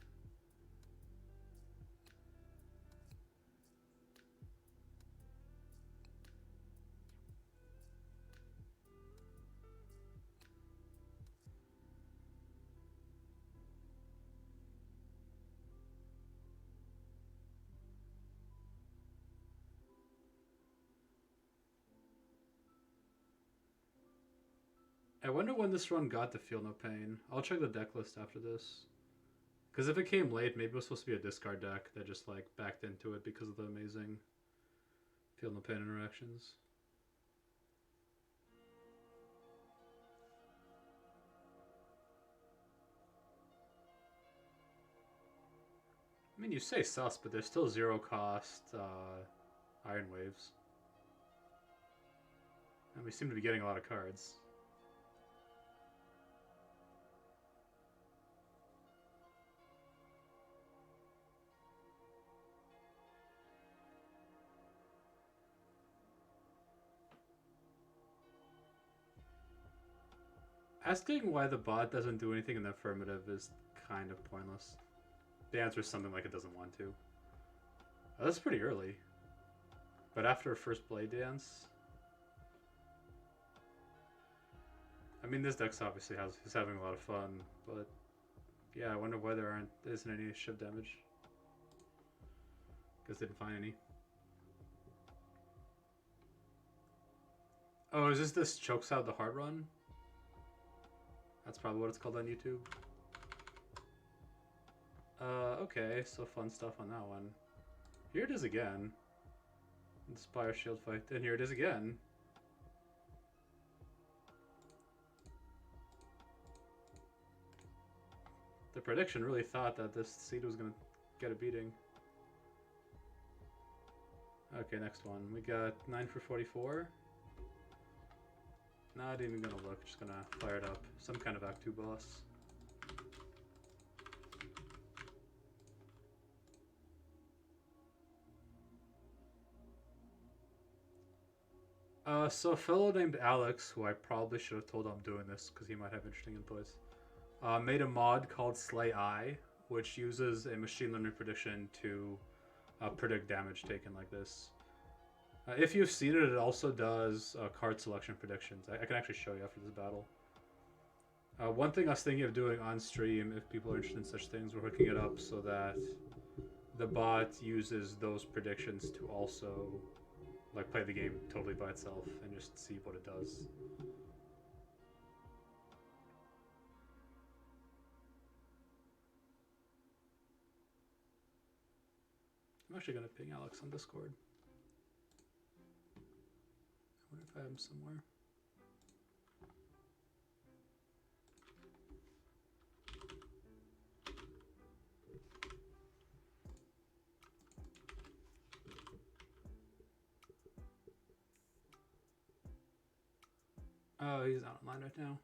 I wonder when this run got to Feel No Pain. I'll check the deck list after this. Because if it came late, maybe it was supposed to be a discard deck that just like backed into it because of the amazing Feel No Pain interactions. I mean, you say sus, but there's still 0 cost Iron Waves. And we seem to be getting a lot of cards. Asking why the bot doesn't do anything in the affirmative is kind of pointless. The answer is something like it doesn't want to. Oh, that's pretty early. But after a first Blade Dance... I mean, this deck obviously is having a lot of fun, but... Yeah, I wonder why there isn't any ship damage. Because they didn't find any. Oh, is this chokes out the hard run? That's probably what it's called on YouTube. Okay, so fun stuff on that one. Here it is again. The Spire shield fight, and here it is again. The prediction really thought that this seed was gonna get a beating. Okay, next one. We got 9 for 44. Not even gonna look, just gonna fire it up. Some kind of Act 2 boss. So a fellow named Alex, who I probably should have told I'm doing this because he might have interesting inputs, made a mod called Slay I, which uses a machine learning prediction to predict damage taken like this. If you've seen it, it also does card selection predictions. I can actually show you after this battle. One thing I was thinking of doing on stream, if people are interested in such things, we're hooking it up so that the bot uses those predictions to also like play the game totally by itself and just see what it does. I'm actually gonna ping Alex on Discord. I wonder if I have him somewhere. Oh, he's not online right now.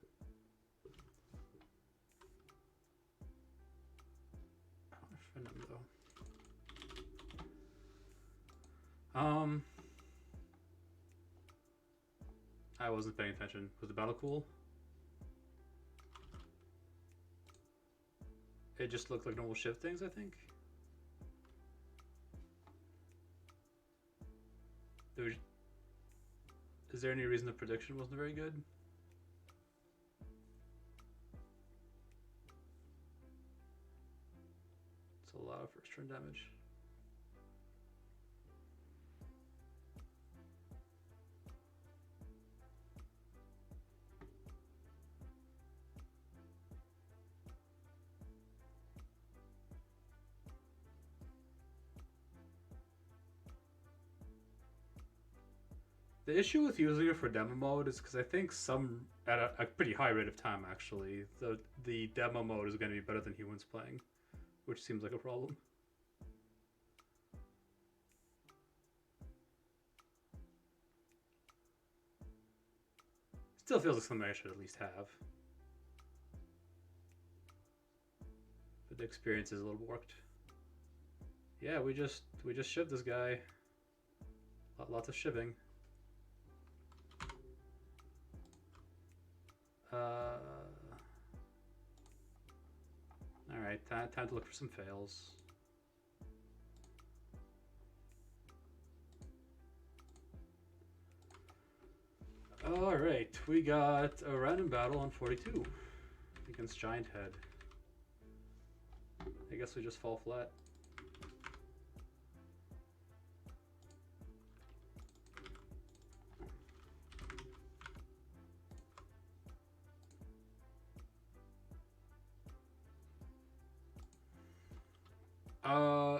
I want to find him though. I wasn't paying attention. Was the battle cool? It just looked like normal shift things, I think. Is there any reason the prediction wasn't very good? It's a lot of first turn damage. The issue with using it for demo mode is because I think at a pretty high rate of time actually, the demo mode is going to be better than humans playing, which seems like a problem. Still feels like something I should at least have. But the experience is a little warped. Yeah, we just shivved this guy. Lots of shivving. Alright, time to look for some fails. Alright, we got a random battle on 42 against Giant Head. I guess we just fall flat.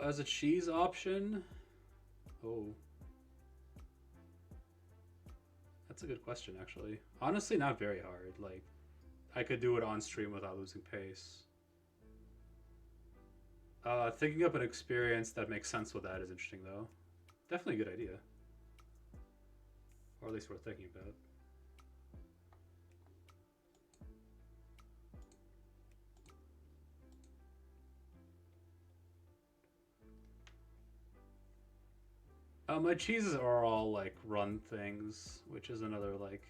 As a cheese option, oh, that's a good question actually. Honestly, not very hard. Like, I could do it on stream without losing pace. Thinking up an experience that makes sense with that is interesting though. Definitely a good idea. Or at least worth thinking about. My cheeses are all like run things, which is another like,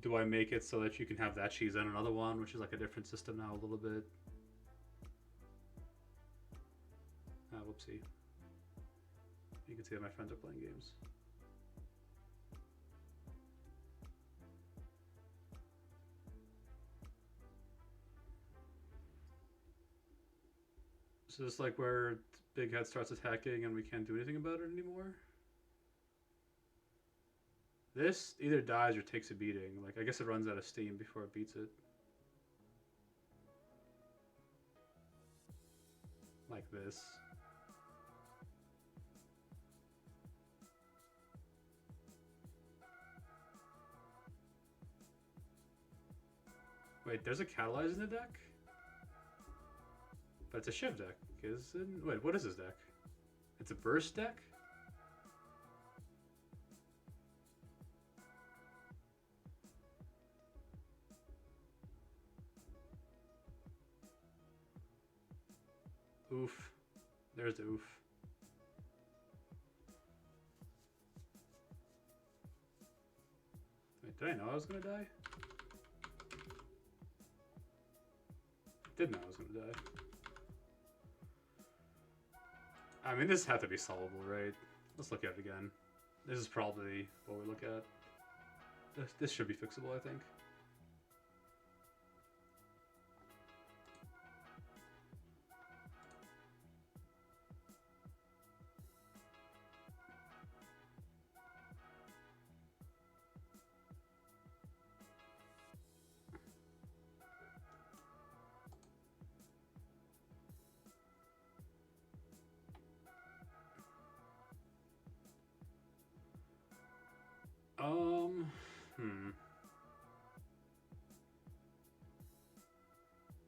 do I make it so that you can have that cheese and another one, which is like a different system now a little bit. Ah, whoopsie. You can see that my friends are playing games. So this is like where Big Head starts attacking and we can't do anything about it anymore? This either dies or takes a beating. Like, I guess it runs out of steam before it beats it. Like this. Wait, there's a catalyze in the deck? But it's a shiv deck, isn't? Wait, what is this deck? It's a burst deck? Oof. There's the oof. Wait, did I know I was gonna die? Did know I was gonna die. I mean, this had to be solvable, right? Let's look at it again. This is probably what we look at. This should be fixable, I think.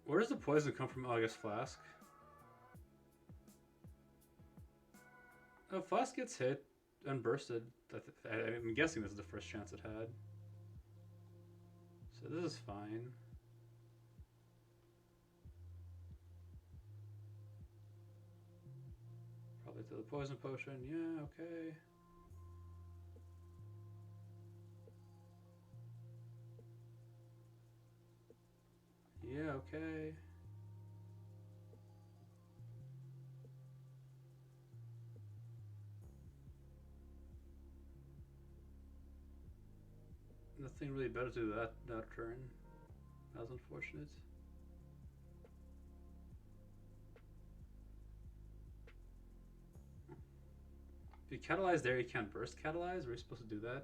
Where does the poison come from? Oh, I guess Flask. Oh, Flask gets hit and bursted. I'm guessing this is the first chance it had. So this is fine. Probably to the poison potion. Yeah, okay. Yeah, okay. Nothing really better to do that turn. That was unfortunate. If you catalyze there, you can't burst catalyze? Were you supposed to do that?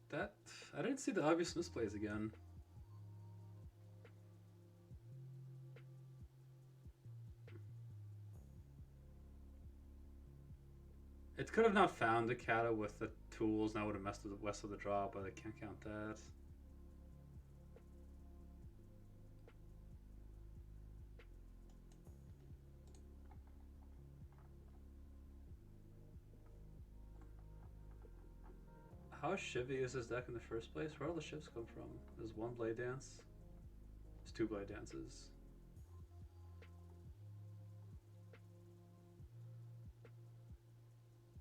That, I didn't see the obvious misplays again. It could have not found the kata with the tools, and I would have messed with the rest of the draw, but I can't count that. How shivvy is this deck in the first place? Where do all the shivs come from? There's one blade dance. There's two blade dances.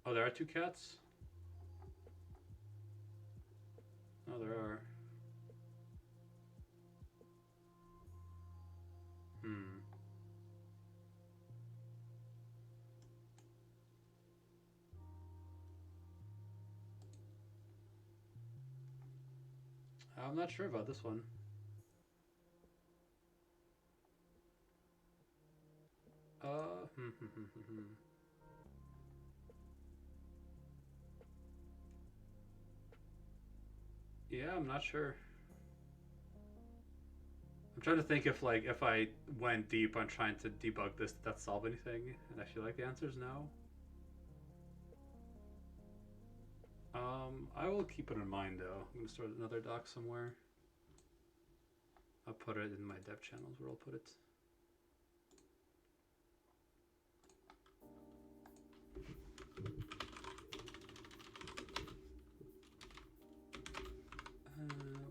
Oh, there are two cats? Oh, there are. I'm not sure about this one. Yeah, I'm not sure. I'm trying to think if I went deep on trying to debug this, did that solve anything? And I feel like the answer is no. I will keep it in mind though. I'm gonna start another doc somewhere. I'll put it in my dev channels where I'll put it.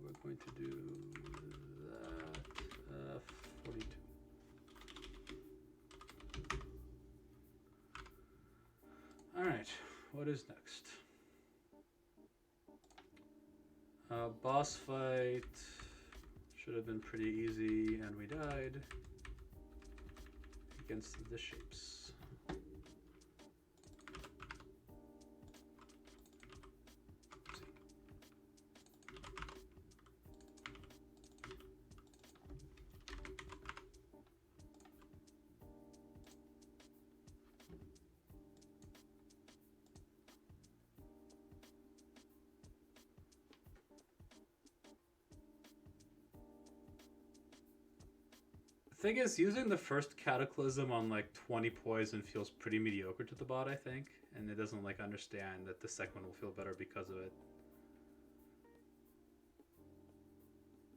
We're going to do that 42. All right, what is next? Boss fight should have been pretty easy, and we died against the shapes. Thing is, using the first Cataclysm on like 20 poison feels pretty mediocre to the bot, I think, and it doesn't like understand that the second one will feel better because of it.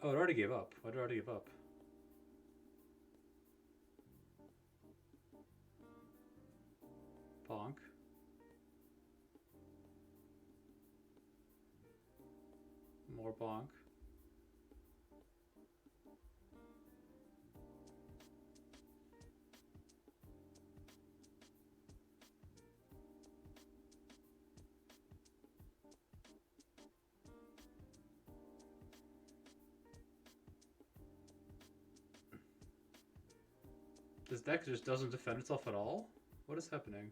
Oh, it already gave up. Why did it already give up? Bonk. More bonk. This deck just doesn't defend itself at all? What is happening?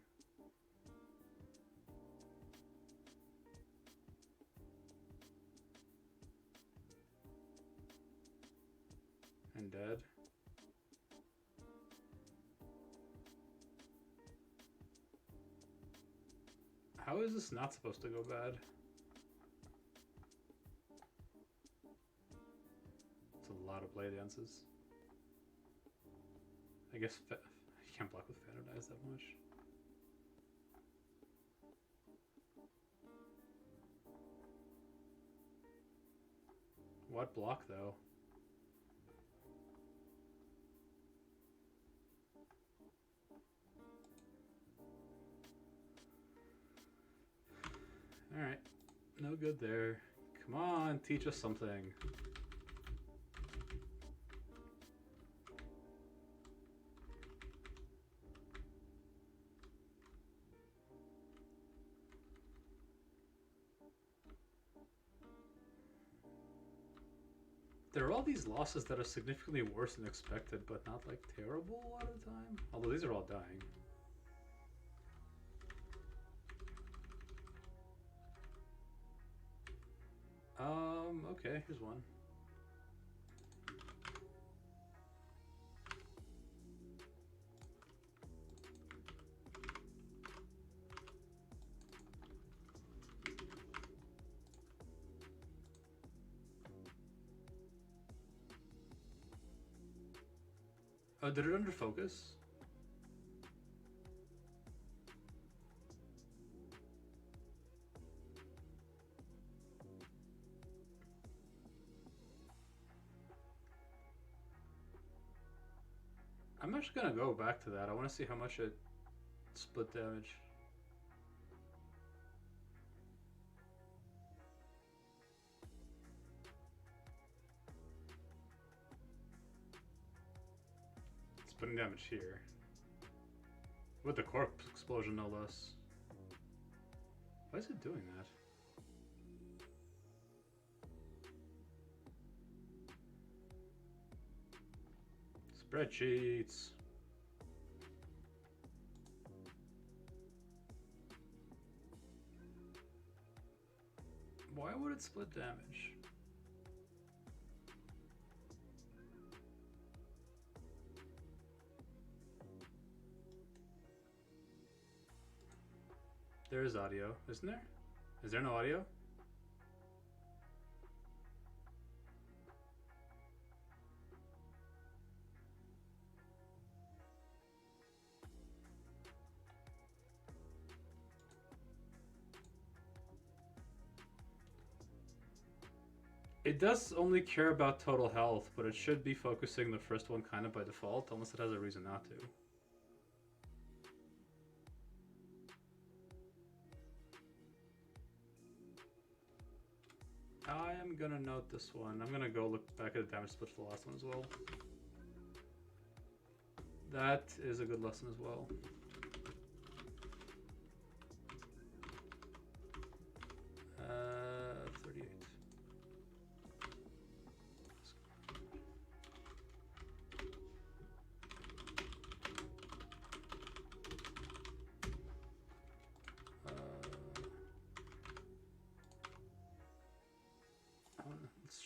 And dead. How is this not supposed to go bad? It's a lot of blade dances. I guess you can't block with Fanatize that much. What block though? Alright, no good there. Come on, teach us something. There are all these losses that are significantly worse than expected, but not like terrible a lot of the time. Although these are all dying. Okay, here's one. Oh, did it under focus? I'm actually gonna go back to that. I want to see how much it split damage. Splitting damage here. With the corpse explosion, no less. Why is it doing that? Spreadsheets. Why would it split damage? There is audio, isn't there? Is there no audio? It does only care about total health, but it should be focusing the first one kind of by default, unless it has a reason not to. I am gonna note this one. I'm gonna go look back at the damage split for the last one as well. That is a good lesson as well.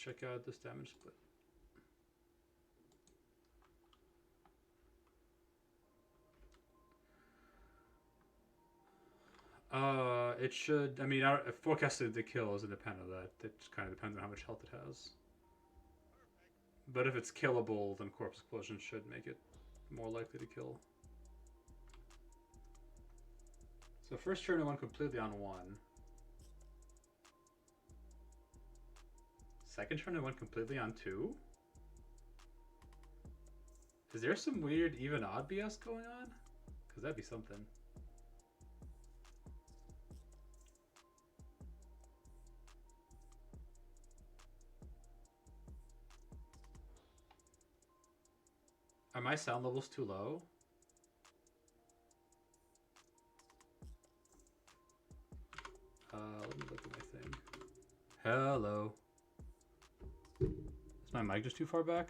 check out this damage split. It should. I mean, forecasted the kill is independent of that. It just kind of depends on how much health it has. But if it's killable, then Corpse Explosion should make it more likely to kill. So first turn it went completely on 1. Second turn it went completely on 2. Is there some weird even odd BS going on? Because that'd be something. Are my sound levels too low? Let me look at my thing. Hello. Is my mic just too far back?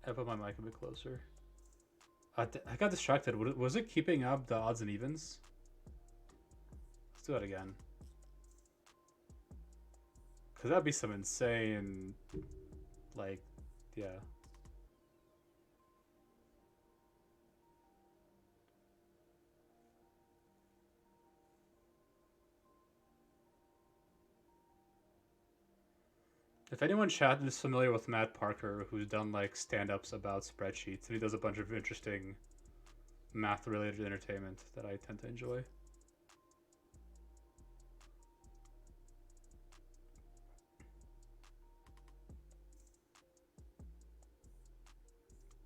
I put my mic a bit closer. I got distracted. Was it keeping up the odds and evens? Let's do that again. Because that'd be some insane, like, yeah. If anyone chat is familiar with Matt Parker, who's done like stand-ups about spreadsheets, and he does a bunch of interesting math-related entertainment that I tend to enjoy.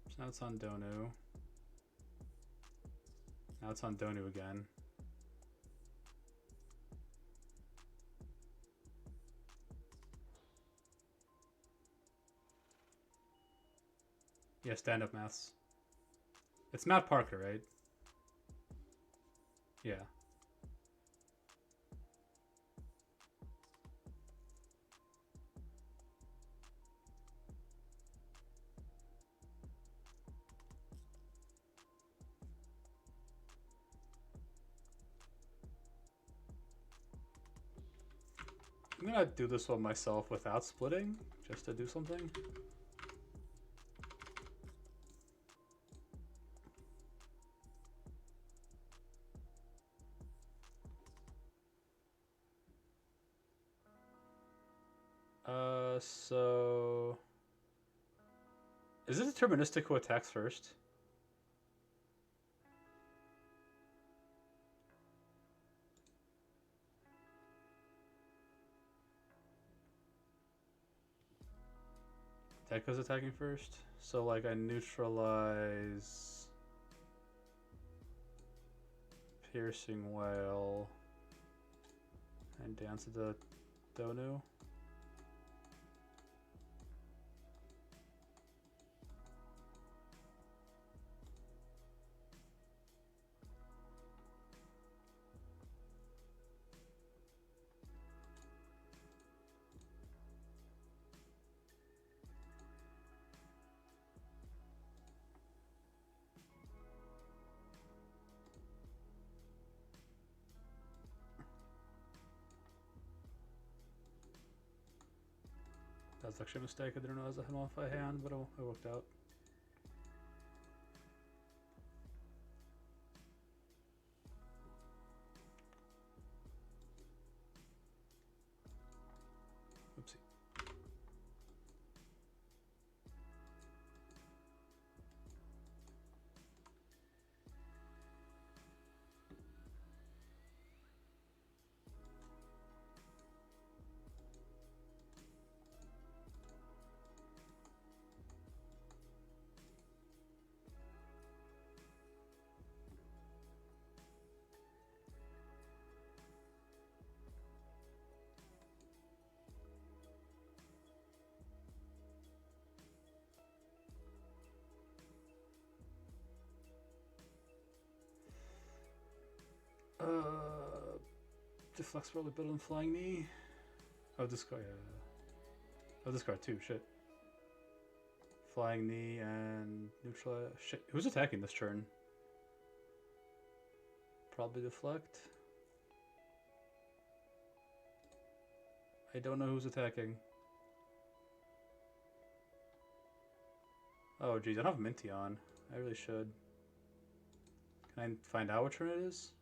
So now it's on Donu. Now it's on Donu again. Yeah, stand-up maths. It's Matt Parker, right? Yeah. I'm gonna do this one myself without splitting, just to do something. So is it deterministic who attacks first? Deco's attacking first, so like I neutralize Piercing Whale and dance the Donu. That's actually a mistake. I didn't know it was a modify hand, but it worked out. Oopsie. Deflects probably better than Flying Knee. Oh, discard. Yeah. Oh, discard too. Shit. Flying Knee and neutral. Shit, who's attacking this turn? Probably Deflect. I don't know who's attacking. Oh geez, I don't have Minty on. I really should. Can I find out what turn it is?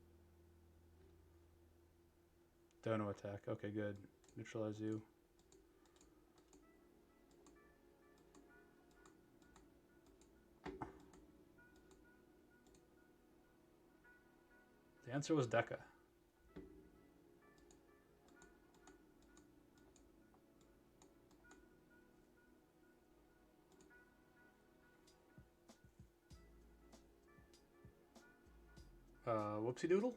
Dono attack. Okay, good. Neutralize you. The answer was Deca. Whoopsie doodle?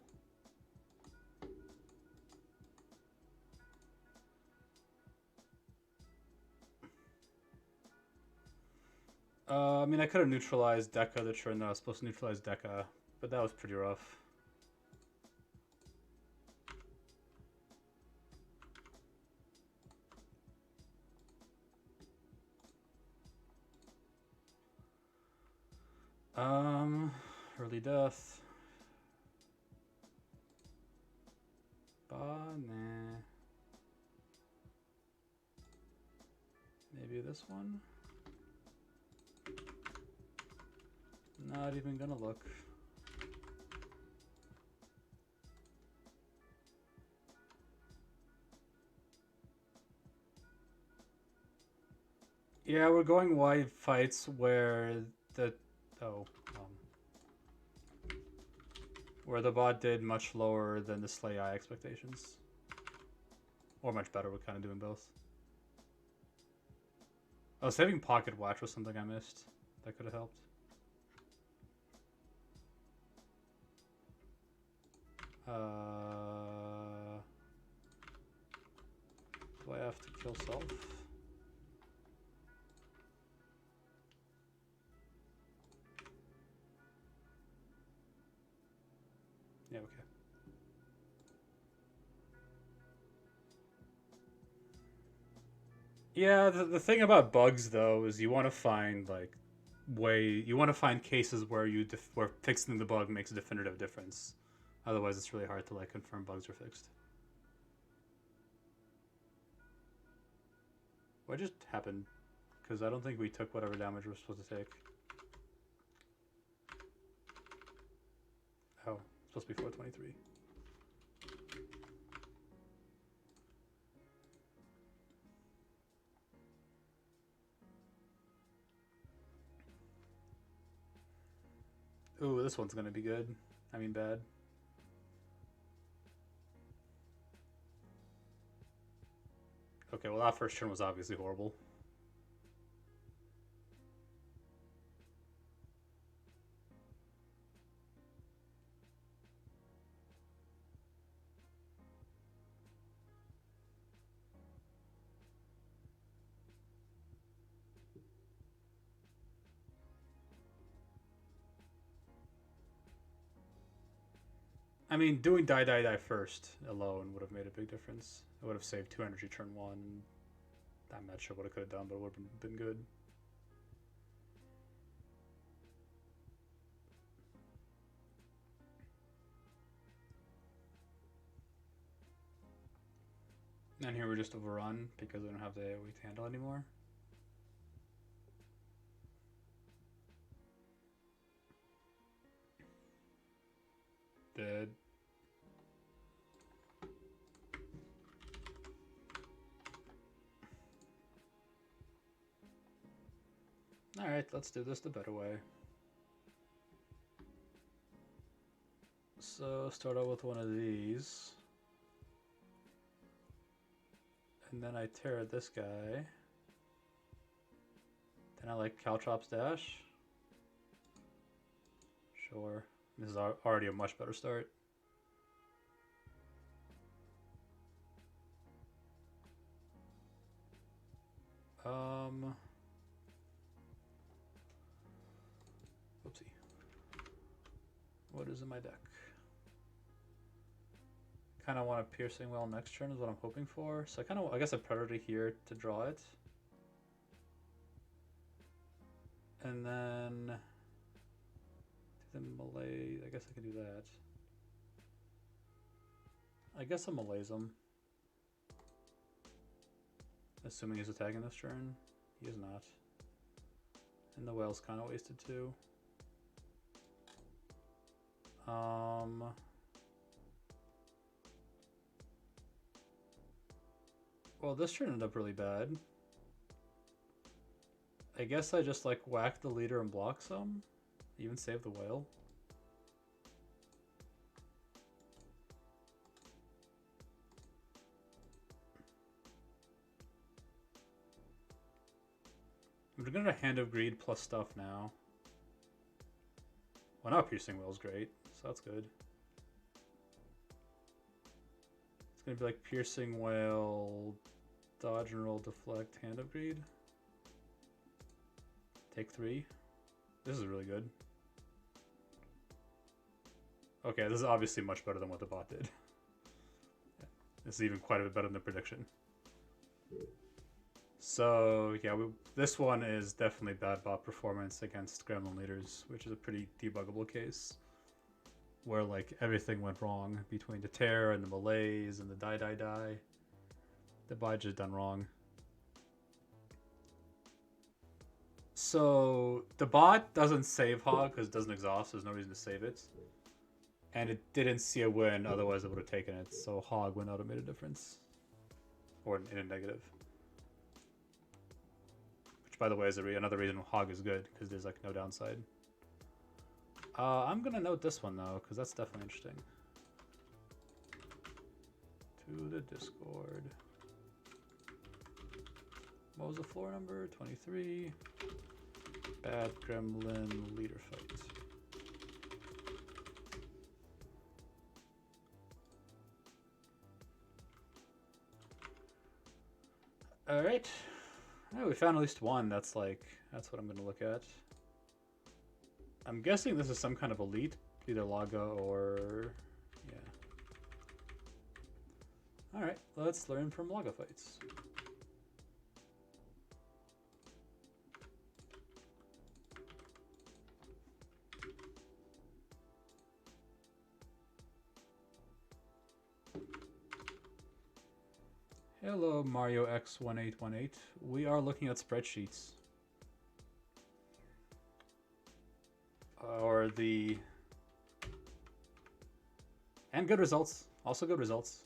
I mean, I could have neutralized Deca the turn that I was supposed to neutralize Deca, but that was pretty rough. Early death. Nah. Maybe this one? Not even gonna look. Yeah, we're going wide fights where the where the bot did much lower than the Slay I expectations. Or much better, we're kind of doing both. Oh, saving Pocket Watch was something I missed. That could have helped. Do I have to kill self? Yeah, okay. Yeah, the thing about bugs though is you want to find like you want to find cases where where fixing the bug makes a definitive difference. Otherwise, it's really hard to like confirm bugs are fixed. What just happened? Because I don't think we took whatever damage we're supposed to take. Oh, it's supposed to be 423. Ooh, this one's gonna be good. I mean bad. Okay, well that first turn was obviously horrible. I mean, doing die first alone would have made a big difference. It would have saved 2 energy turn 1. I'm not sure what it could have done, but it would have been good. And here we're just overrun because we don't have the AoE to handle anymore. Dead. Alright, let's do this the better way. So start out with one of these. And then I tear this guy. Then I like Caltrops Dash. Sure. This is already a much better start. Whoopsie. What is in my deck? Kind of want a Piercing Well next turn is what I'm hoping for. So I guess a Predator here to draw it. And then the Malay, I guess I can do that. I guess I'll Malays him. Assuming he's attacking this turn. He is not. And the whale's kind of wasted too. Well, this turn ended up really bad. I guess I just like whack the leader and block some. Even save the whale. I'm gonna Hand of Greed plus stuff now. Well, now Piercing Whale's great, so that's good. It's gonna be like Piercing Whale, dodge and roll, deflect, Hand of Greed. Take 3. This is really good. Okay, this is obviously much better than what the bot did. This is even quite a bit better than the prediction. So yeah, this one is definitely bad bot performance against Gremlin leaders, which is a pretty debuggable case. Where like everything went wrong between the tear and the Malays and the die. The bot just done wrong. So the bot doesn't save Hog because it doesn't exhaust. There's no reason to save it. And it didn't see a win, otherwise it would have taken it. So Hog went out and made a difference. Or in a negative. Which, by the way, is another reason Hog is good, because there's like no downside. I'm going to note this one, though, because that's definitely interesting. To the Discord. What was the floor number? 23. Bad Gremlin leader fight. All right. Oh, we found at least one. That's what I'm going to look at. I'm guessing this is some kind of elite, either Laga or yeah. All right, let's learn from Laga fights. Hello, Mario X1818. We are looking at spreadsheets. And good results. Also good results.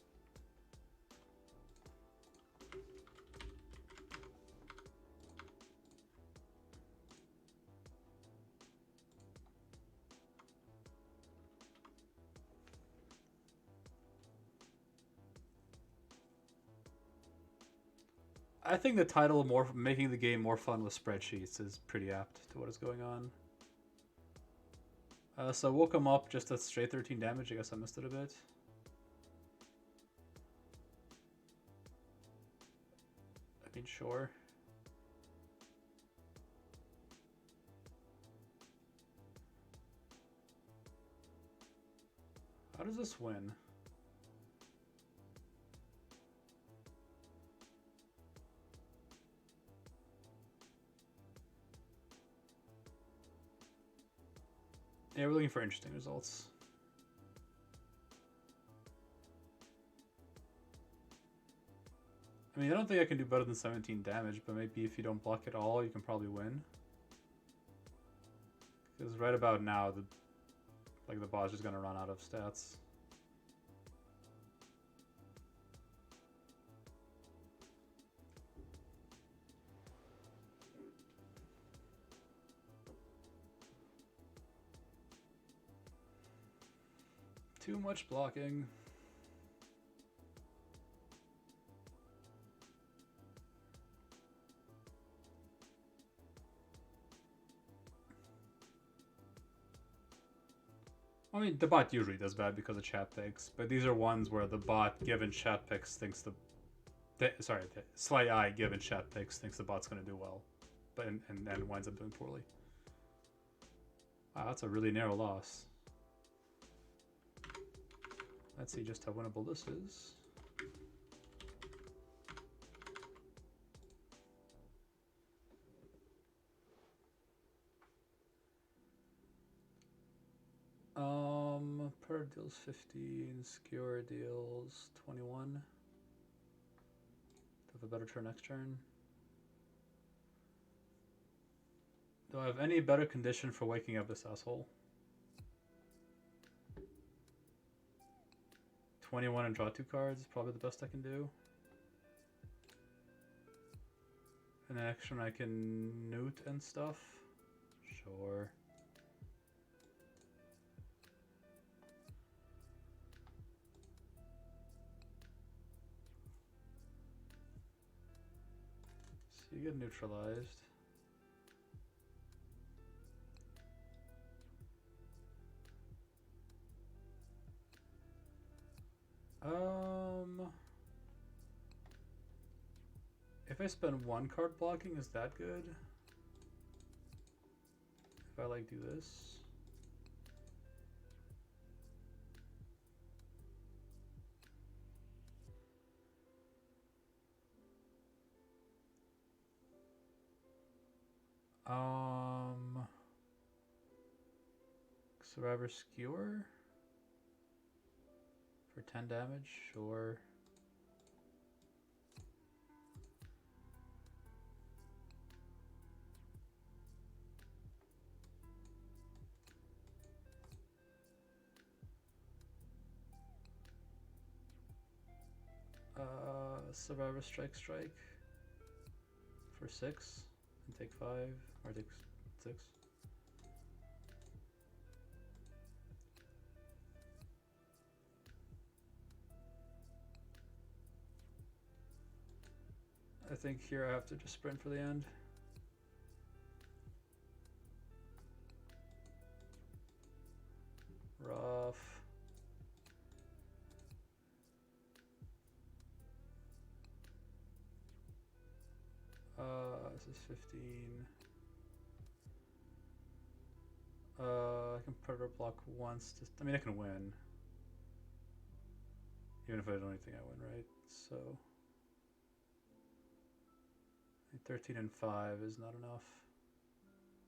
I think the title making the game more fun with spreadsheets is pretty apt to what is going on. So woke him up just at straight 13 damage. I guess I missed it a bit. I mean, sure. How does this win? Yeah, we're looking for interesting results. I mean, I don't think I can do better than 17 damage, but maybe if you don't block at all, you can probably win. Because right about now, the boss is gonna run out of stats. Too much blocking. I mean, the bot usually does bad because of chat picks, but these are ones where the bot, given chat picks, thinks the Slay I, given chat picks, thinks the bot's going to do well, but and then winds up doing poorly. Wow, that's a really narrow loss. Let's see just how winnable this is. deals 15, skewer deals 21. Have a better turn next turn. Do I have any better condition for waking up this asshole? 21 and draw 2 cards is probably the best I can do. And then next turn I can newt and stuff. Sure. So you get neutralized. If I spend 1 card blocking, is that good? If I like do this. Survivor Skewer for 10 damage, sure. Survivor Strike for 6 and take 5 or take 6. I think here I have to just sprint for the end. Rough. This is 15. I can predator block once. I mean, I can win. Even if I don't anything, I win, right? So 13 and 5 is not enough.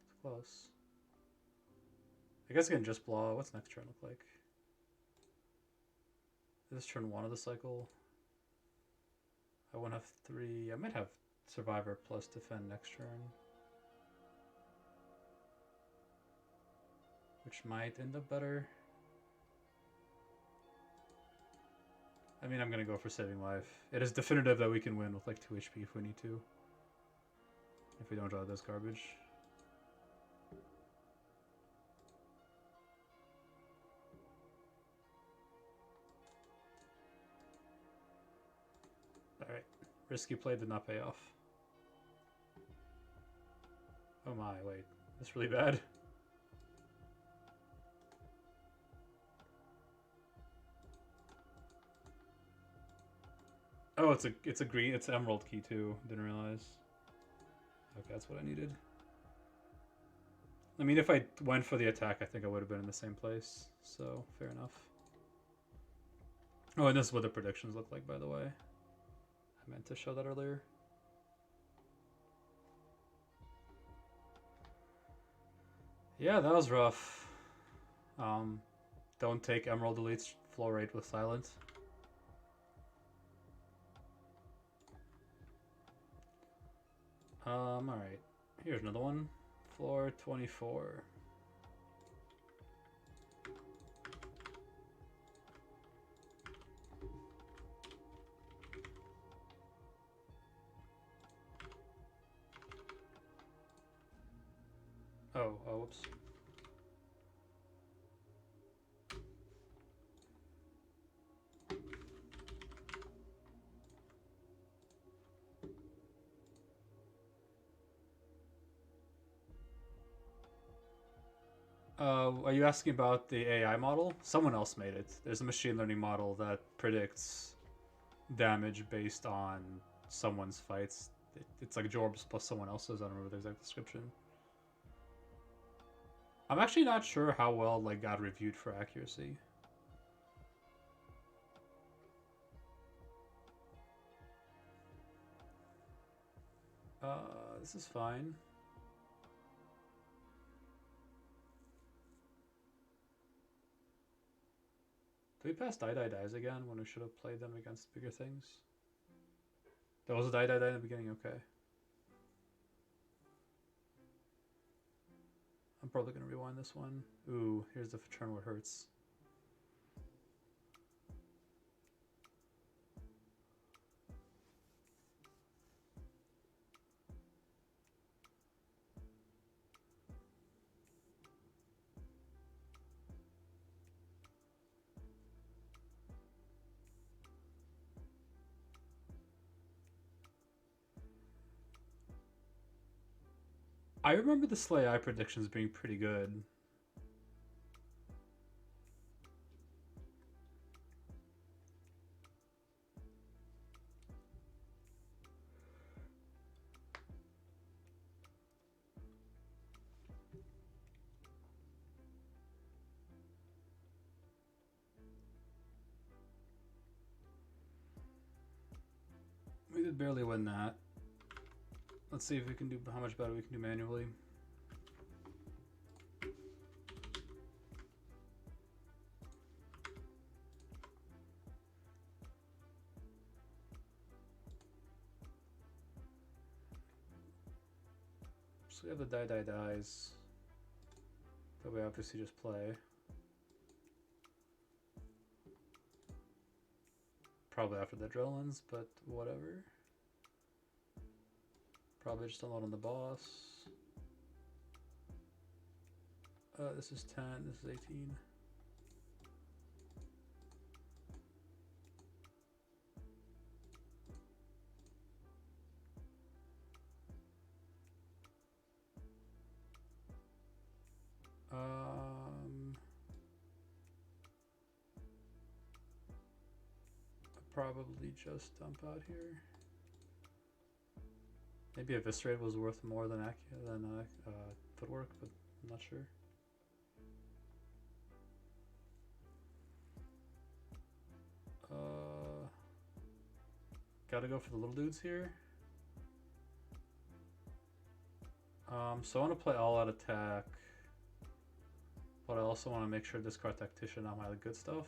It's close. I guess I can just blow. What's next turn look like? Is this turn 1 of the cycle? I won't have 3. I might have Survivor plus defend next turn, which might end up better. I mean, I'm gonna go for saving life. It is definitive that we can win with like 2 HP if we need to. If we don't draw this garbage. Alright. Risky play did not pay off. Oh my, wait. That's really bad. Oh, it's a green, it's emerald key too. Didn't realize. Okay, that's what I needed. I mean, if I went for the attack, I think I would have been in the same place. So, fair enough. Oh, and this is what the predictions look like, by the way. I meant to show that earlier. Yeah, that was rough. Don't take Emerald Elite's flow rate with Silent. Alright. Here's another one. Floor 24. Oh, whoops. Are you asking about the AI model? Someone else made it. There's a machine learning model that predicts damage based on someone's fights. It's like Jorbs plus someone else's. I don't remember the exact description. I'm actually not sure how well like got reviewed for accuracy. This is fine. Do we pass die again when we should have played them against bigger things? That was a die in the beginning, okay. I'm probably going to rewind this one. Ooh, here's the turn where it hurts. I remember the Slay I predictions being pretty good. We did barely win that. Let's see if we can do how much better we can do manually. So we have the dies that we obviously just play. Probably after the adrenalines, but whatever. Probably just unload on the boss. This is 10, this is 18. Probably just dump out here. Maybe Eviscerate was worth more than footwork, but I'm not sure. Gotta go for the little dudes here. So I want to play all out attack, but I also want to make sure discard Tactician on my good stuff.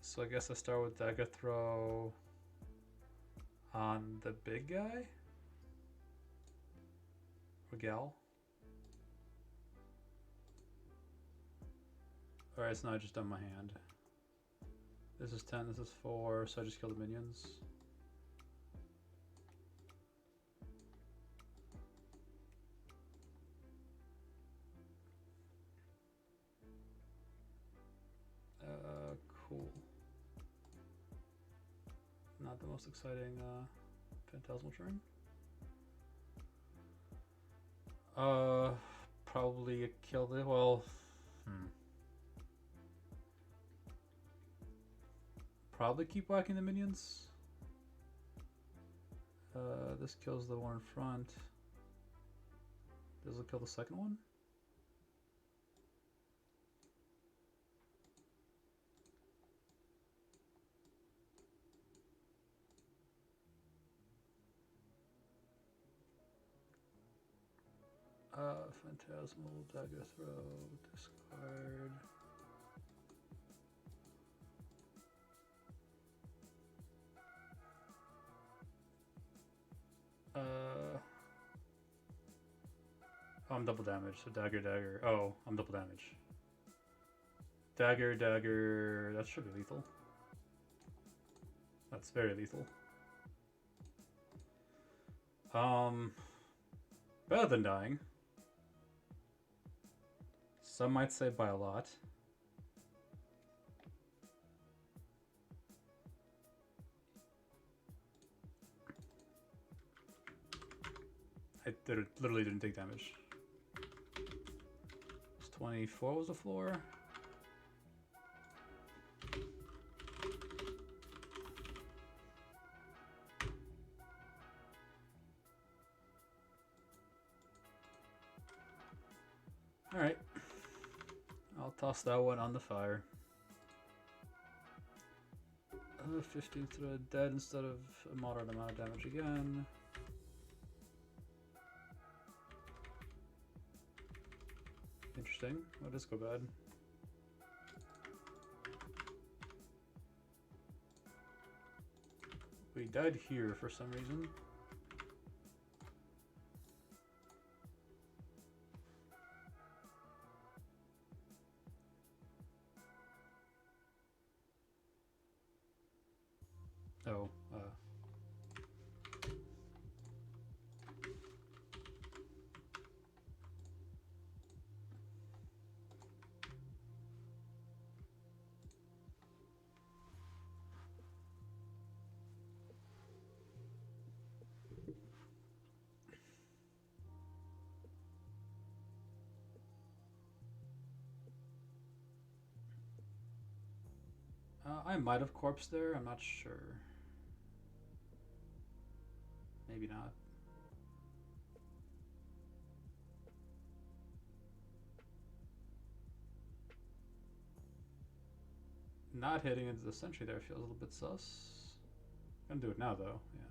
So I guess I start with Dagger Throw on the big guy? Or gal? Alright, so now I just done my hand. This is 10, this is 4, so I just kill the minions. Cool. Not the most exciting Phantasmal turn. Probably killed it. Well, probably keep whacking the minions. This kills the one in front. Does it kill the second one? Phantasmal, Dagger Throw, discard. I'm double damage, so dagger. Oh, I'm double damage. Dagger, that should be lethal. That's very lethal. Better than dying. Some might say by a lot. I literally didn't take damage. 24 was the floor. Alright. I'll toss that one on the fire. 15 to the dead instead of a moderate amount of damage again. Interesting. Why does go bad? We died here for some reason. Oh, I might have corpsed there, I'm not sure. Maybe not. Not hitting into the sentry there feels a little bit sus. Gonna do it now though, yeah.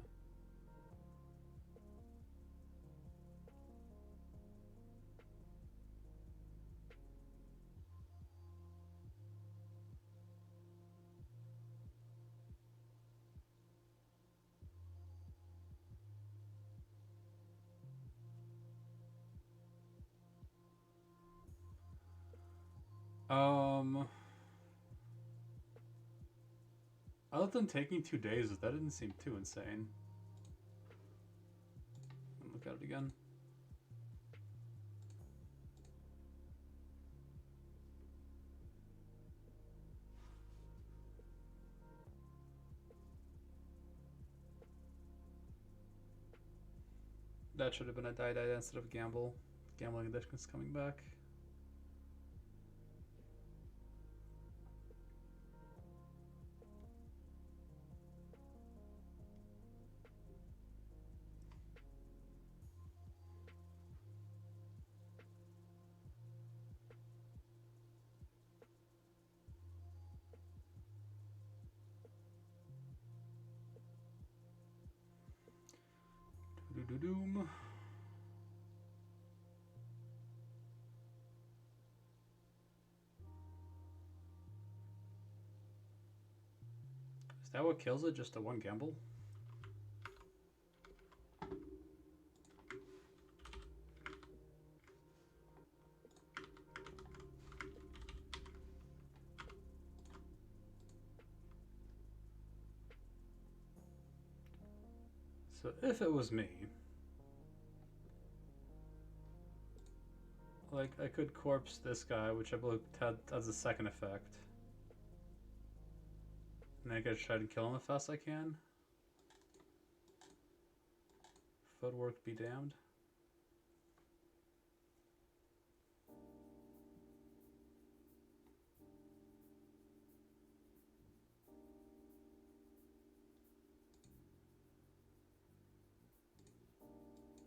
Other than taking 2 days, that didn't seem too insane. Look at it again. That should have been a die instead of gamble. Gambling addiction's coming back. Doom. Is that what kills it? Just a one gamble? So if it was me, like I could corpse this guy, which I believe has a second effect. And I could try to kill him as fast as I can. Footwork be damned.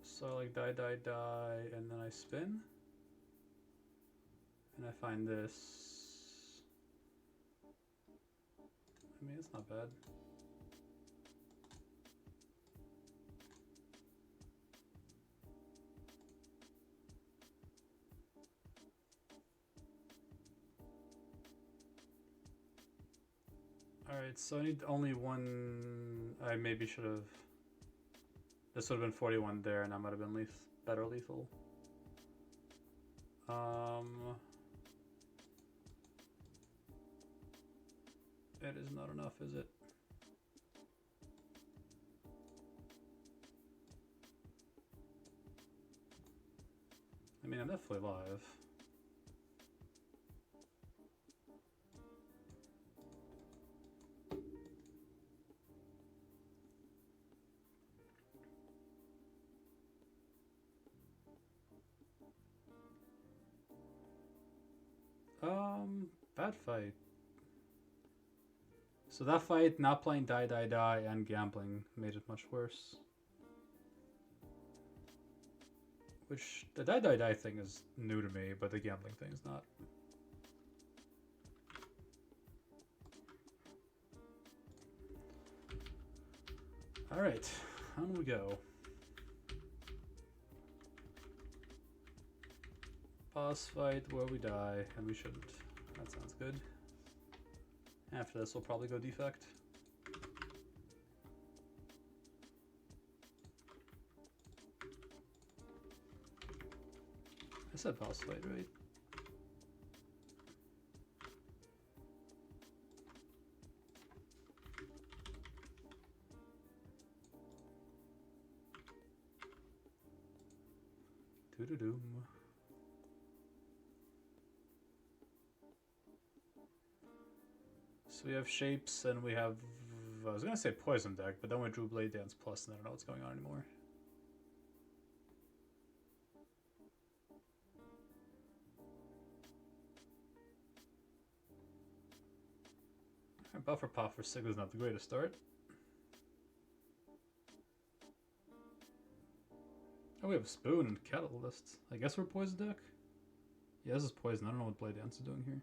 So like die, and then I spin. And I find this. I mean, it's not bad. Alright, so I need only one. I maybe should have. This would have been 41 there, and that might have been better lethal. It is not enough, is it? I mean, I'm definitely live. Bad fight. So that fight, not playing die, and gambling made it much worse. Which, the die thing is new to me, but the gambling thing is not. Alright, on we go. Boss fight where we die, and we shouldn't. That sounds good. After this, we'll probably go defect. said boss fight, right? Doo-doo-doom. So we have shapes and we have, I was gonna say poison deck, but then we drew Blade Dance Plus and I don't know what's going on anymore. Our buffer pop for Sigma's not the greatest start. Oh, we have a spoon and catalyst. I guess we're poison deck? Yeah, this is poison. I don't know what Blade Dance is doing here.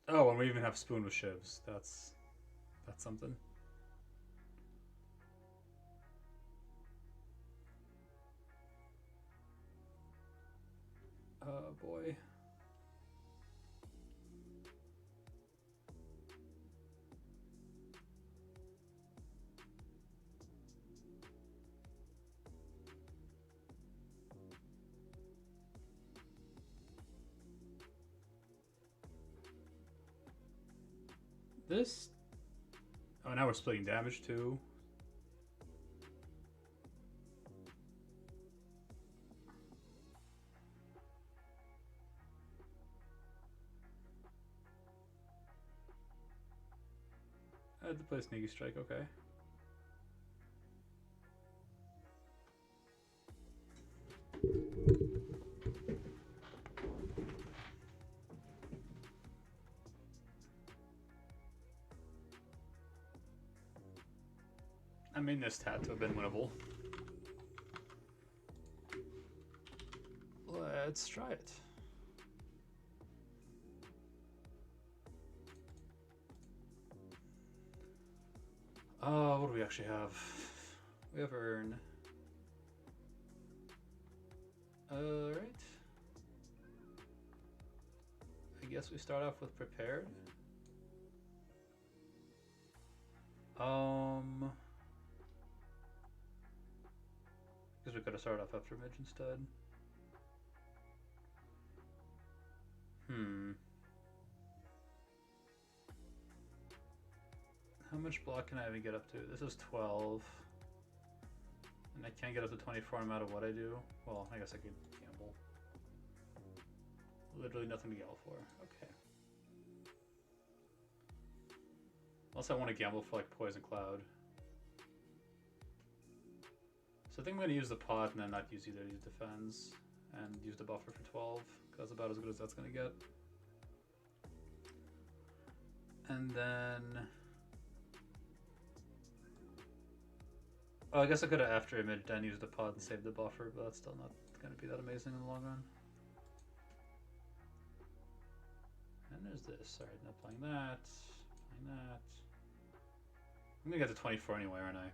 Oh, and we even have spoon with shivs. That's something. Oh boy. This... Oh, now we're splitting damage too. I had to play Sneaky Strike, okay. I mean, this had to have been winnable. Let's try it. What do we actually have? We have Earn. Alright. I guess we start off with Prepared. Because we could have started off after Midge instead. How much block can I even get up to? This is 12. And I can't get up to 24 no matter what I do. Well, I guess I could gamble. Literally nothing to gamble for. Okay. Unless I want to gamble for like Poison Cloud. So I think I'm going to use the pot and then not use either. Use Defense and use the buffer for 12. Because that's about as good as that's going to get. And then... Oh, I guess I could have after image then used the pod and saved the buffer, but that's still not going to be that amazing in the long run. And there's this. Alright, not playing that. Playing that. I'm going to get to 24 anyway, aren't I?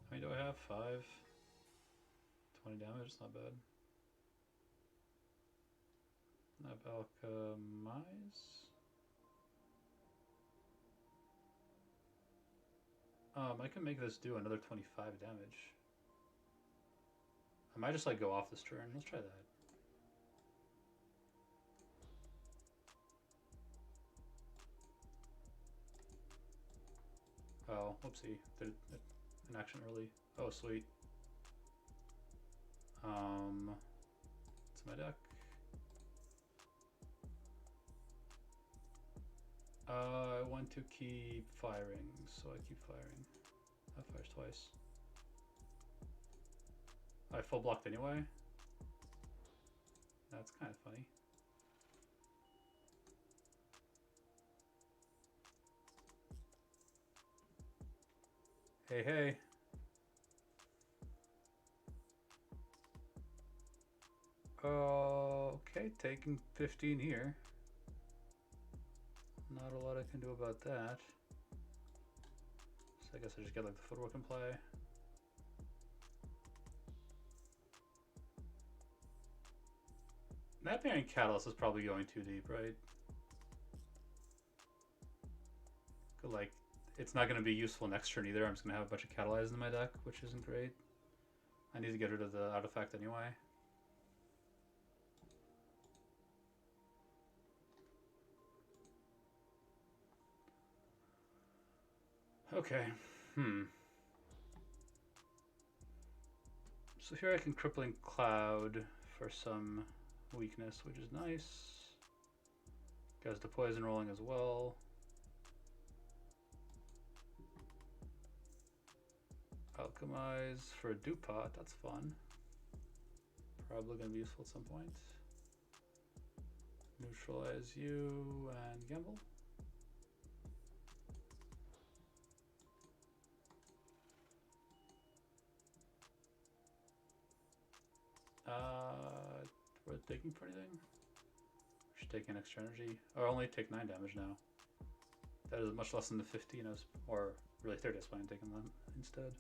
How many do I have? 5. 20 damage, not bad. Alchemize. I can make this do another 25 damage. I might just like go off this turn. Let's try that. Oh, whoopsie. Did an action early. Oh, sweet. It's my deck. I want to keep firing, so I keep firing. That fires twice. I full blocked anyway. That's kind of funny. Hey, hey. Okay, taking 15 here. Not a lot I can do about that. So I guess I just get like the footwork and play. That bearing Catalyst is probably going too deep, right? like, it's not going to be useful next turn either. I'm just going to have a bunch of catalyzed in my deck, which isn't great. I need to get rid of the artifact anyway. Okay, So here I can Crippling Cloud for some weakness, which is nice. Gets the poison rolling as well. Alchemize for a Dupot, that's fun. Probably going to be useful at some point. Neutralize you and gamble. We're taking for anything? Should take an extra energy. Or only take 9 damage now. That is much less than the 15 I was, or really 30 I was planning on taking them instead.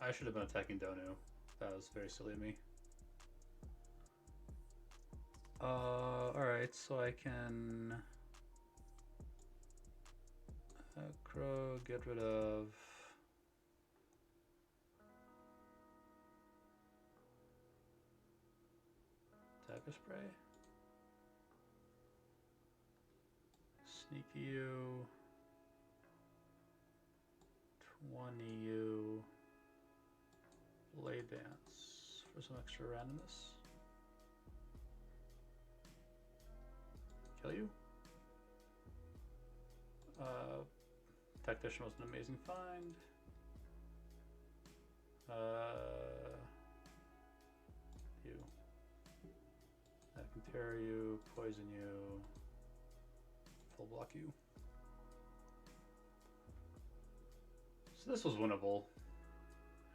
I should have been attacking Donu. That was very silly of me. Alright, so I can Crow, get rid of Dagger Spray, Sneaky you, 20 you, Lay Dance for some extra randomness. Kill you. Tactician was an amazing find. You. I can tear you, poison you, full block you. So this was winnable,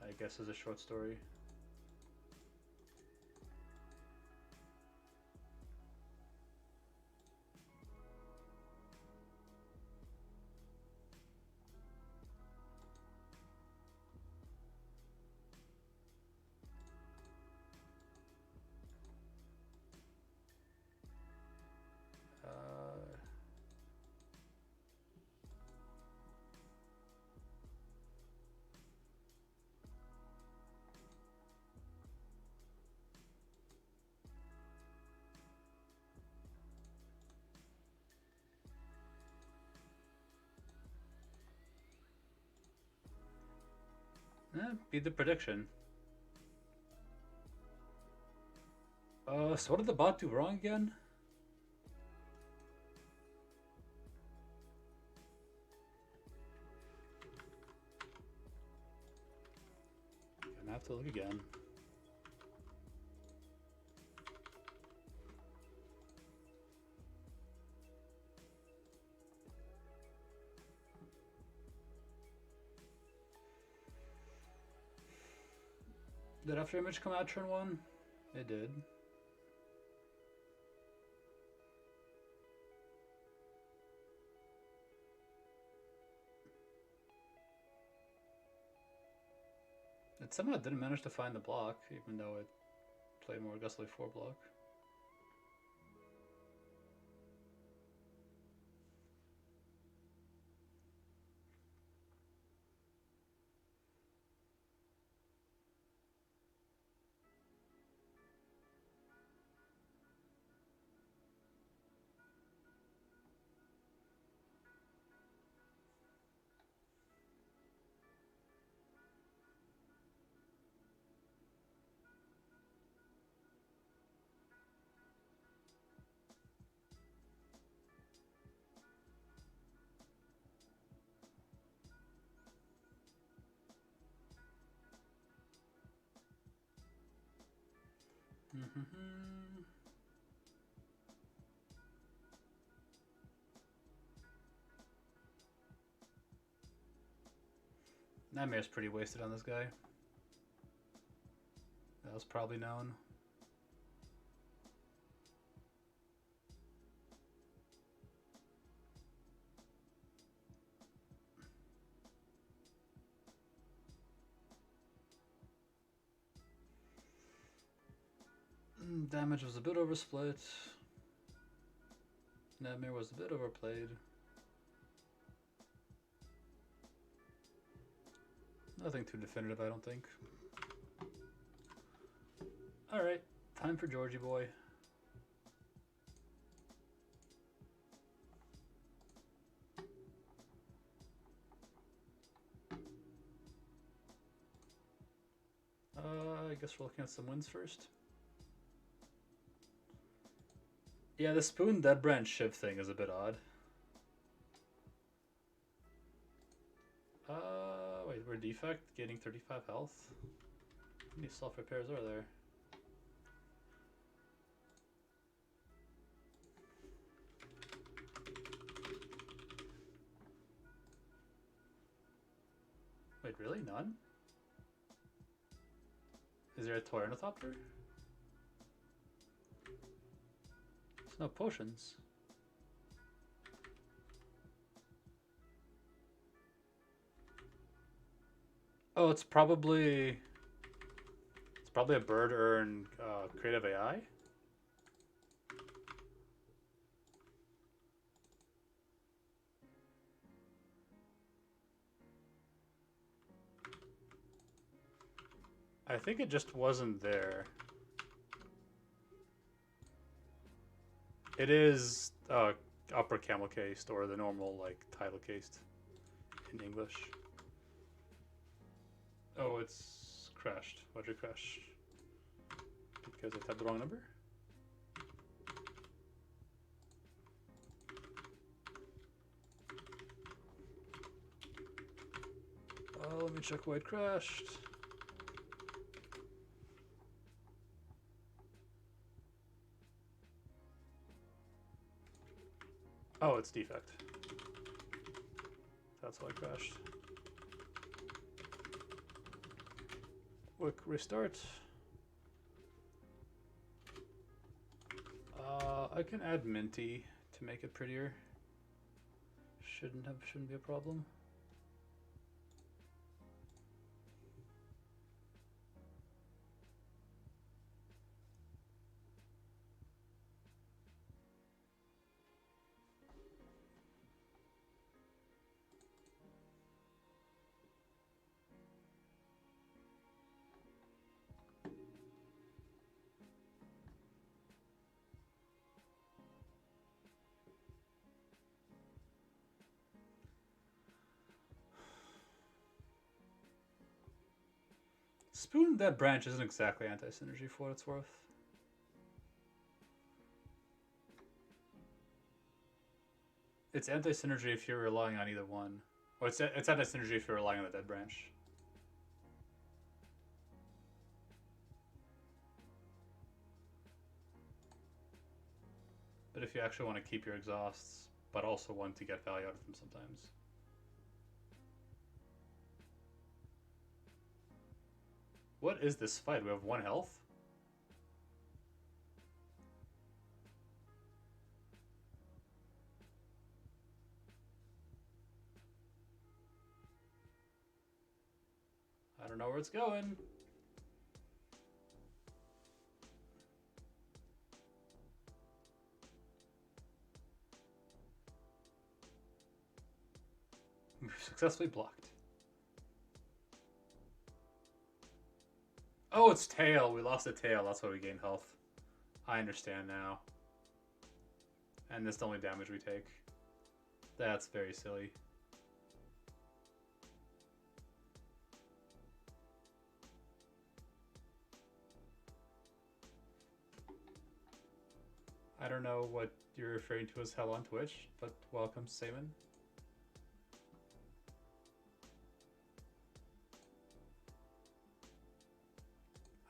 I guess, as a short story. Beat the prediction. So what did the bot do wrong again? Gonna have to look again. Did After Image come out turn 1? It did. It somehow didn't manage to find the block, even though it played more aggressively 4 block. Nightmare's pretty wasted on this guy. That was probably known. Damage was a bit oversplit. Nightmare was a bit overplayed. Nothing too definitive, I don't think. Alright, time for Georgie boy. I guess we're looking at some wins first. Yeah, the spoon dead branch shiv thing is a bit odd. Wait, we're defect, gaining 35 health. How many self repairs are there? Wait, really? None? Is there a toy ornithopter? There's no potions. Oh, it's probably a bird earn creative AI. I think it just wasn't there. It is upper camel cased or the normal like title cased in English. Oh, it's crashed. Why'd it crash? Because I typed the wrong number? Let me check why it crashed. Oh, it's defect. That's why it crashed. Quick restart. I can add Minty to make it prettier. Shouldn't be a problem. Spoon Dead Branch isn't exactly anti-synergy for what it's worth. It's anti-synergy if you're relying on either one. Or it's anti-synergy if you're relying on the Dead Branch. But if you actually want to keep your exhausts, but also want to get value out of them sometimes. What is this fight? We have 1 health? I don't know where it's going. We've successfully blocked. Oh, it's tail. We lost a tail. That's why we gained health. I understand now. And this is the only damage we take. That's very silly. I don't know what you're referring to as hell on Twitch, but welcome, Saman.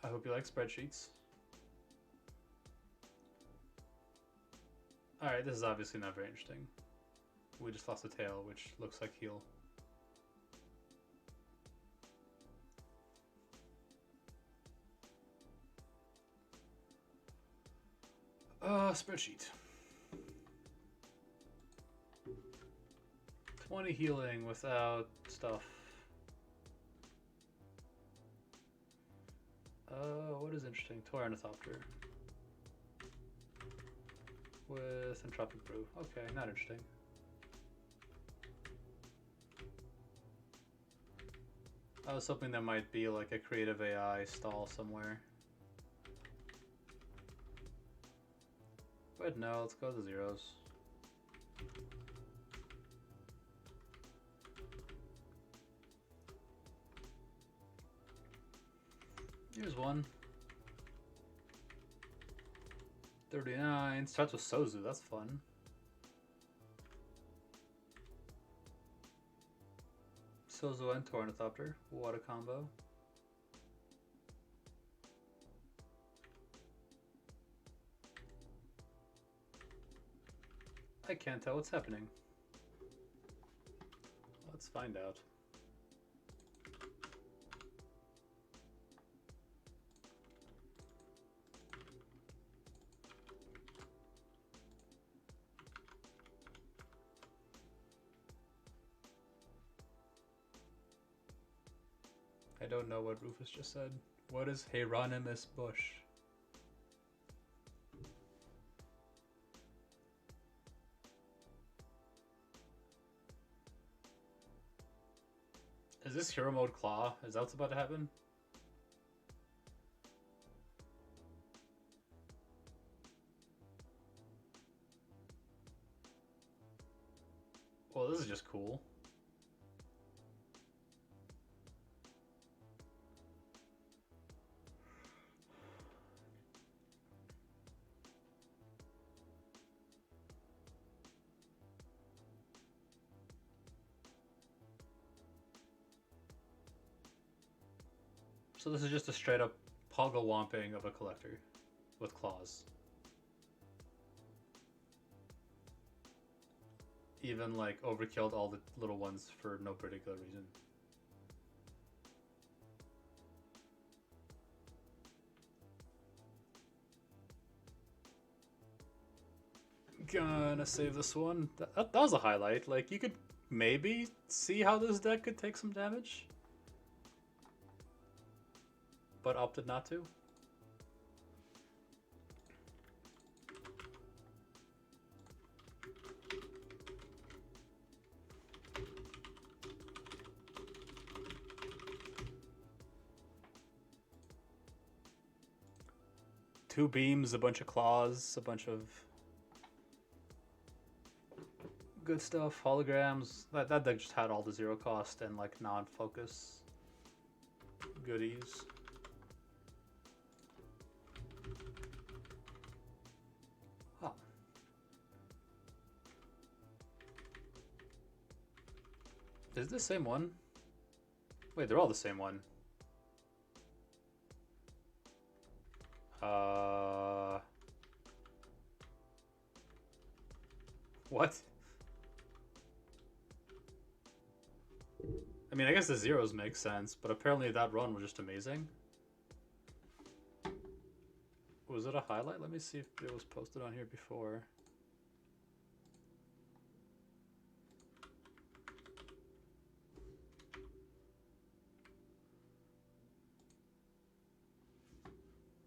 I hope you like spreadsheets. Alright, this is obviously not very interesting. We just lost a tail, which looks like heal. Spreadsheet. 20 healing without stuff. What is interesting? Toy Ornithopter. with entropic brew. Okay, not interesting. I was hoping there might be like a creative AI stall somewhere. But no, let's go to zeros. Here's one. 39. Starts with Sozu, that's fun. Sozu and Tornithopter. What a combo. I can't tell what's happening. Let's find out. I don't know what Rufus just said. What is Hieronymus Bush? Is this Hero Mode Claw? Is that what's about to happen? Well, this is just cool. So this is just a straight up poggle womping of a collector with claws. Even like overkilled all the little ones for no particular reason. Gonna save this one. That was a highlight. Like, you could maybe see how this deck could take some damage, but opted not to. Two beams, a bunch of claws, a bunch of good stuff. Holograms. That deck just had all the zero cost and like non-focus goodies. Huh. Is this the same one? Wait, they're all the same one. What? I mean, I guess the zeros make sense, but apparently that run was just amazing. Was it a highlight? Let me see if it was posted on here before.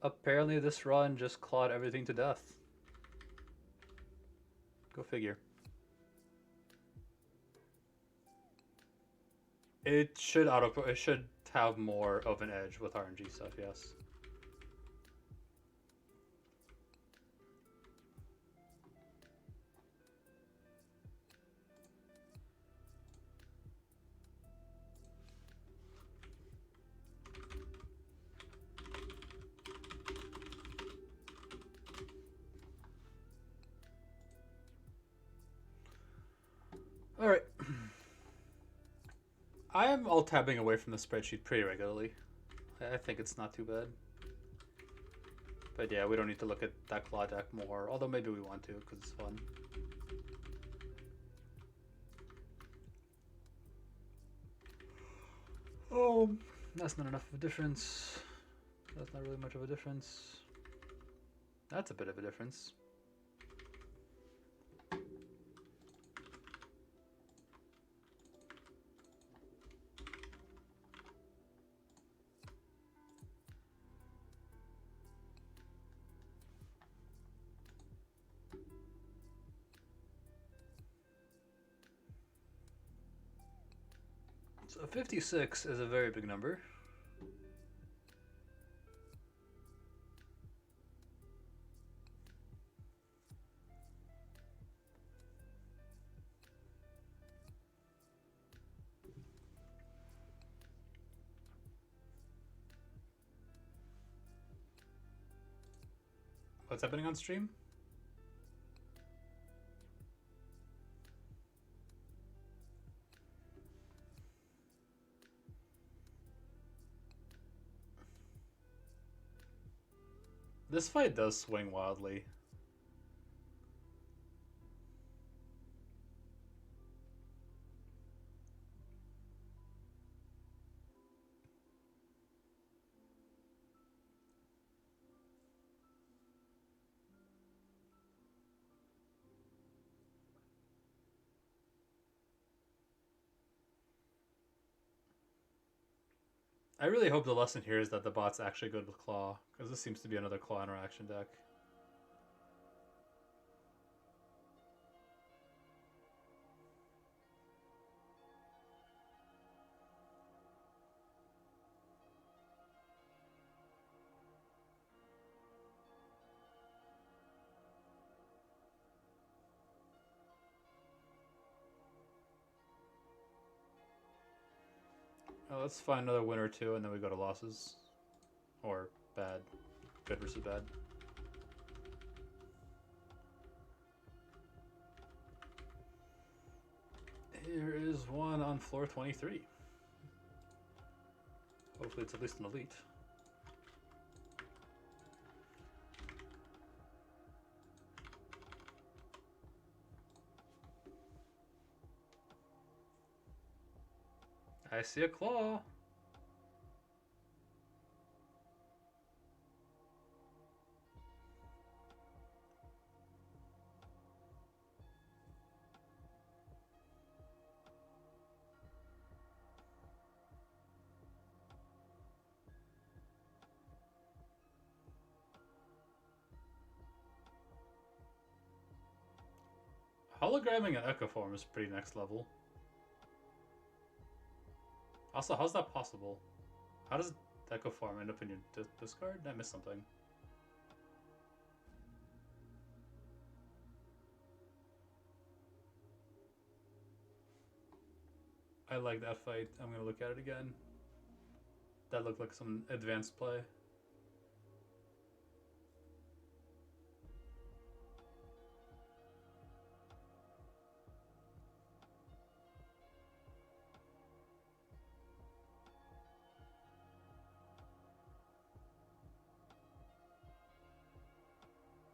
Apparently this run just clawed everything to death. Go figure. It should have more of an edge with RNG stuff, yes. All right. I am alt-tabbing away from the spreadsheet pretty regularly. I think it's not too bad. But yeah, we don't need to look at that claw deck more, although maybe we want to because it's fun. Oh, that's not enough of a difference. That's not really much of a difference. That's a bit of a difference. So 56 is a very big number. What's happening on stream? This fight does swing wildly. I really hope the lesson here is that the bot's actually good with Claw, because this seems to be another Claw interaction deck. Let's find another win or two, and then we go to losses. Or bad. Good versus bad. Here is one on floor 23. Hopefully it's at least an elite. I see a claw. Hologramming an Echo Form is pretty next level. Also, how's that possible? How does Echo Form end up in your discard? I missed something. I like that fight. I'm gonna look at it again. That looked like some advanced play.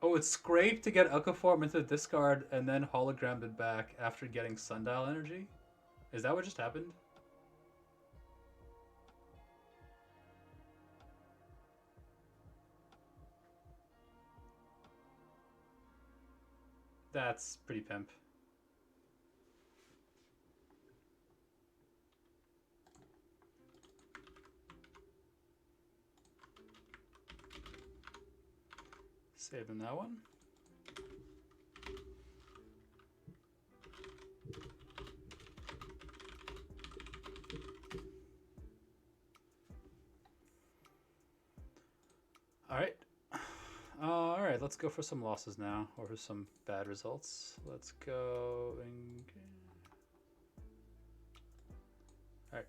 Oh, it's scraped to get Echo Form into the discard and then hologrammed it back after getting Sundial energy? Is that what just happened? That's pretty pimp. Saving that one. All right, let's go for some losses now, or for some bad results. Let's go and... All right.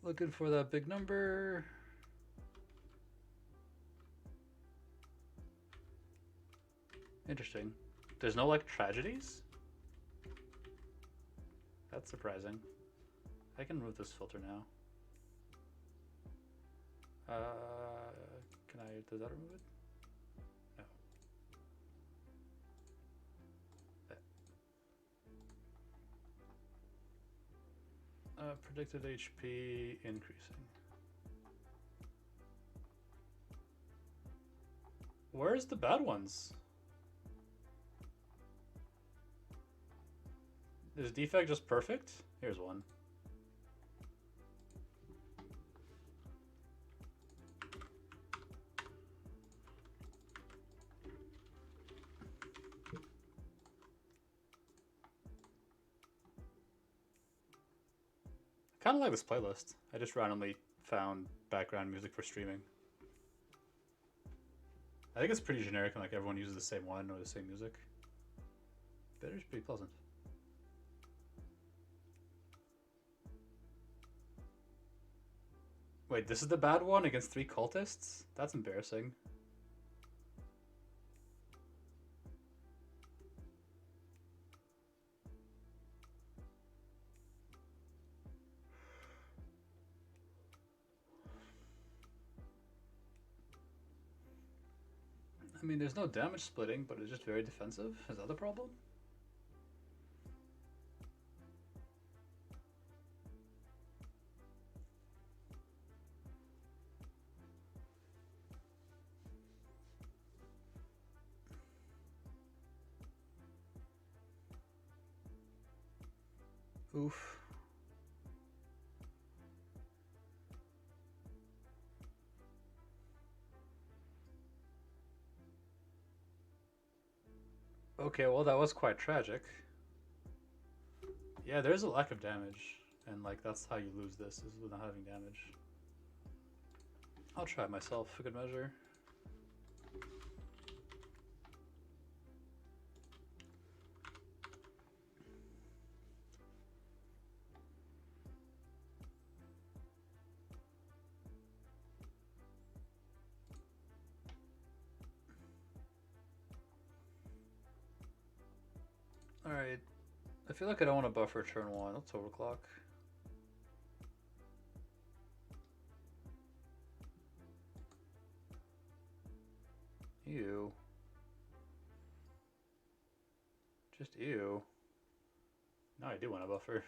Looking for that big number. Interesting. There's no, like, tragedies? That's surprising. I can remove this filter now. Can I, does that remove it? No. Predicted HP increasing. Where's the bad ones? Is defect just perfect? Here's one. kind of like this playlist. I just randomly found background music for streaming. I think it's pretty generic and like everyone uses the same one or the same music. But it's pretty pleasant. Wait, this is the bad one against 3 cultists? That's embarrassing. I mean, there's no damage splitting, but it's just very defensive. Is that the problem? Oof. Okay, well that was quite tragic. Yeah, there's a lack of damage, and like that's how you lose this, is with not having damage. I'll try it myself for good measure. Alright, I feel like I don't want to buffer turn 1, let's overclock. Ew. Just ew. Now I do want to buffer.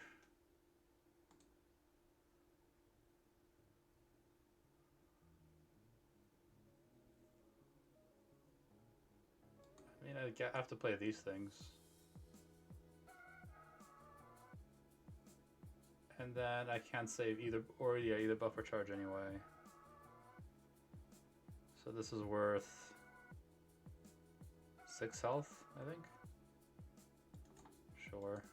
I mean, I have to play these things. And then I can't save either, or yeah, either buff or charge anyway. So this is worth 6 health, I think. Sure.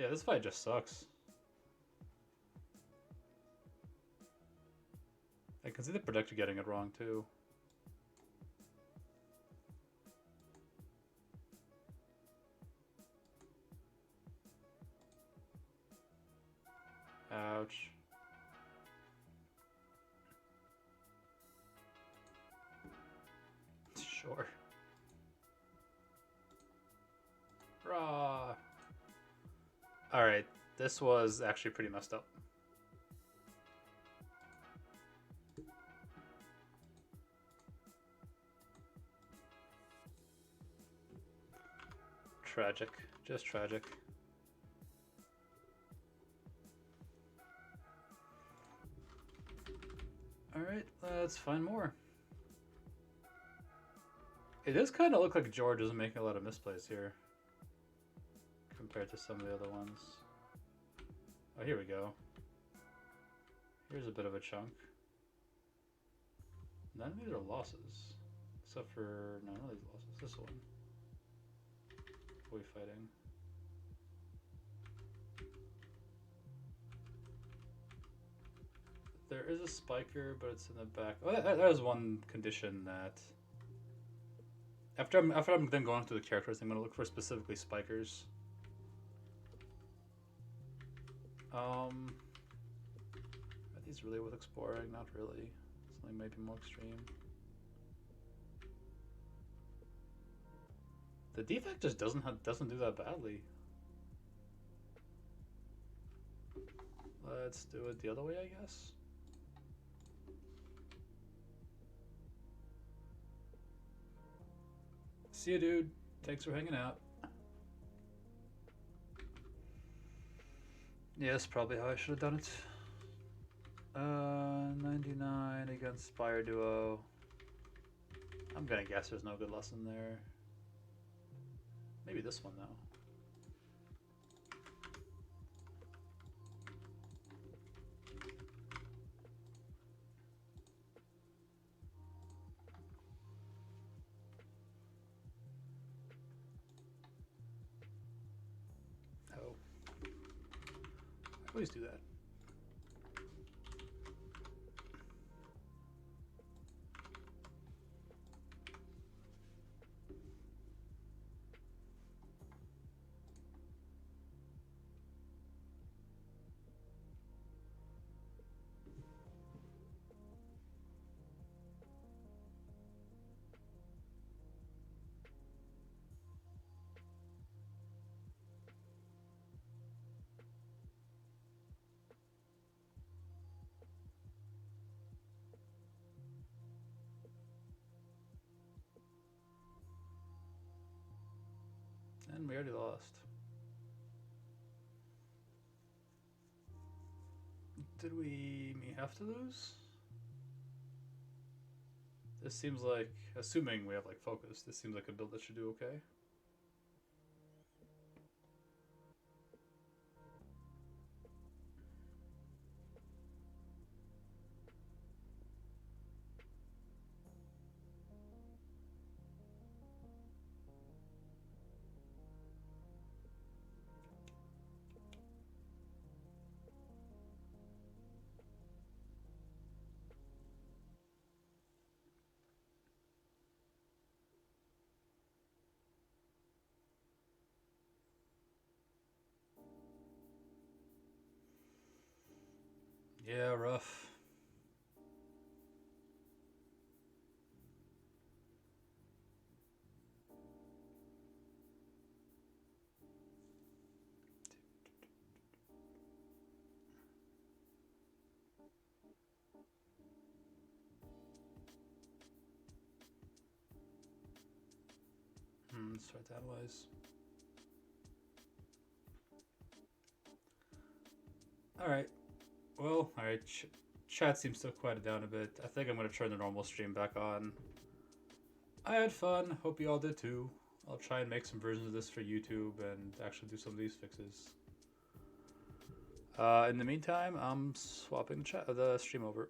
Yeah, this fight just sucks. I can see the Protector getting it wrong too. Ouch. Sure. Rah. Alright, this was actually pretty messed up. Tragic. Just tragic. Alright, let's find more. It does kind of look like George is making a lot of misplays here compared to some of the other ones. Oh, here we go. Here's a bit of a chunk. None of these are losses. Except for, no, none of these losses. This one. Boy fighting. There is a spiker, but it's in the back. Oh, that was one condition that after I'm then going through the characters, I'm gonna look for specifically spikers. Are these really worth exploring? Not really. Something maybe more extreme. The defect just doesn't do that badly. Let's do it the other way, I guess. See ya, dude. Thanks for hanging out. Yeah, that's probably how I should have done it. 99 against Spire Duo. I'm gonna guess there's no good lesson there. Maybe this one, though. Please do that. And we already lost. Did we have to lose? This seems like, assuming we have like focus, this seems like a build that should do okay. Yeah, rough. Let's try to analyze. Alright. Well, alright. Chat seems to have quieted down a bit. I think I'm going to turn the normal stream back on. I had fun. Hope you all did too. I'll try and make some versions of this for YouTube and actually do some of these fixes. In the meantime, I'm swapping the stream over.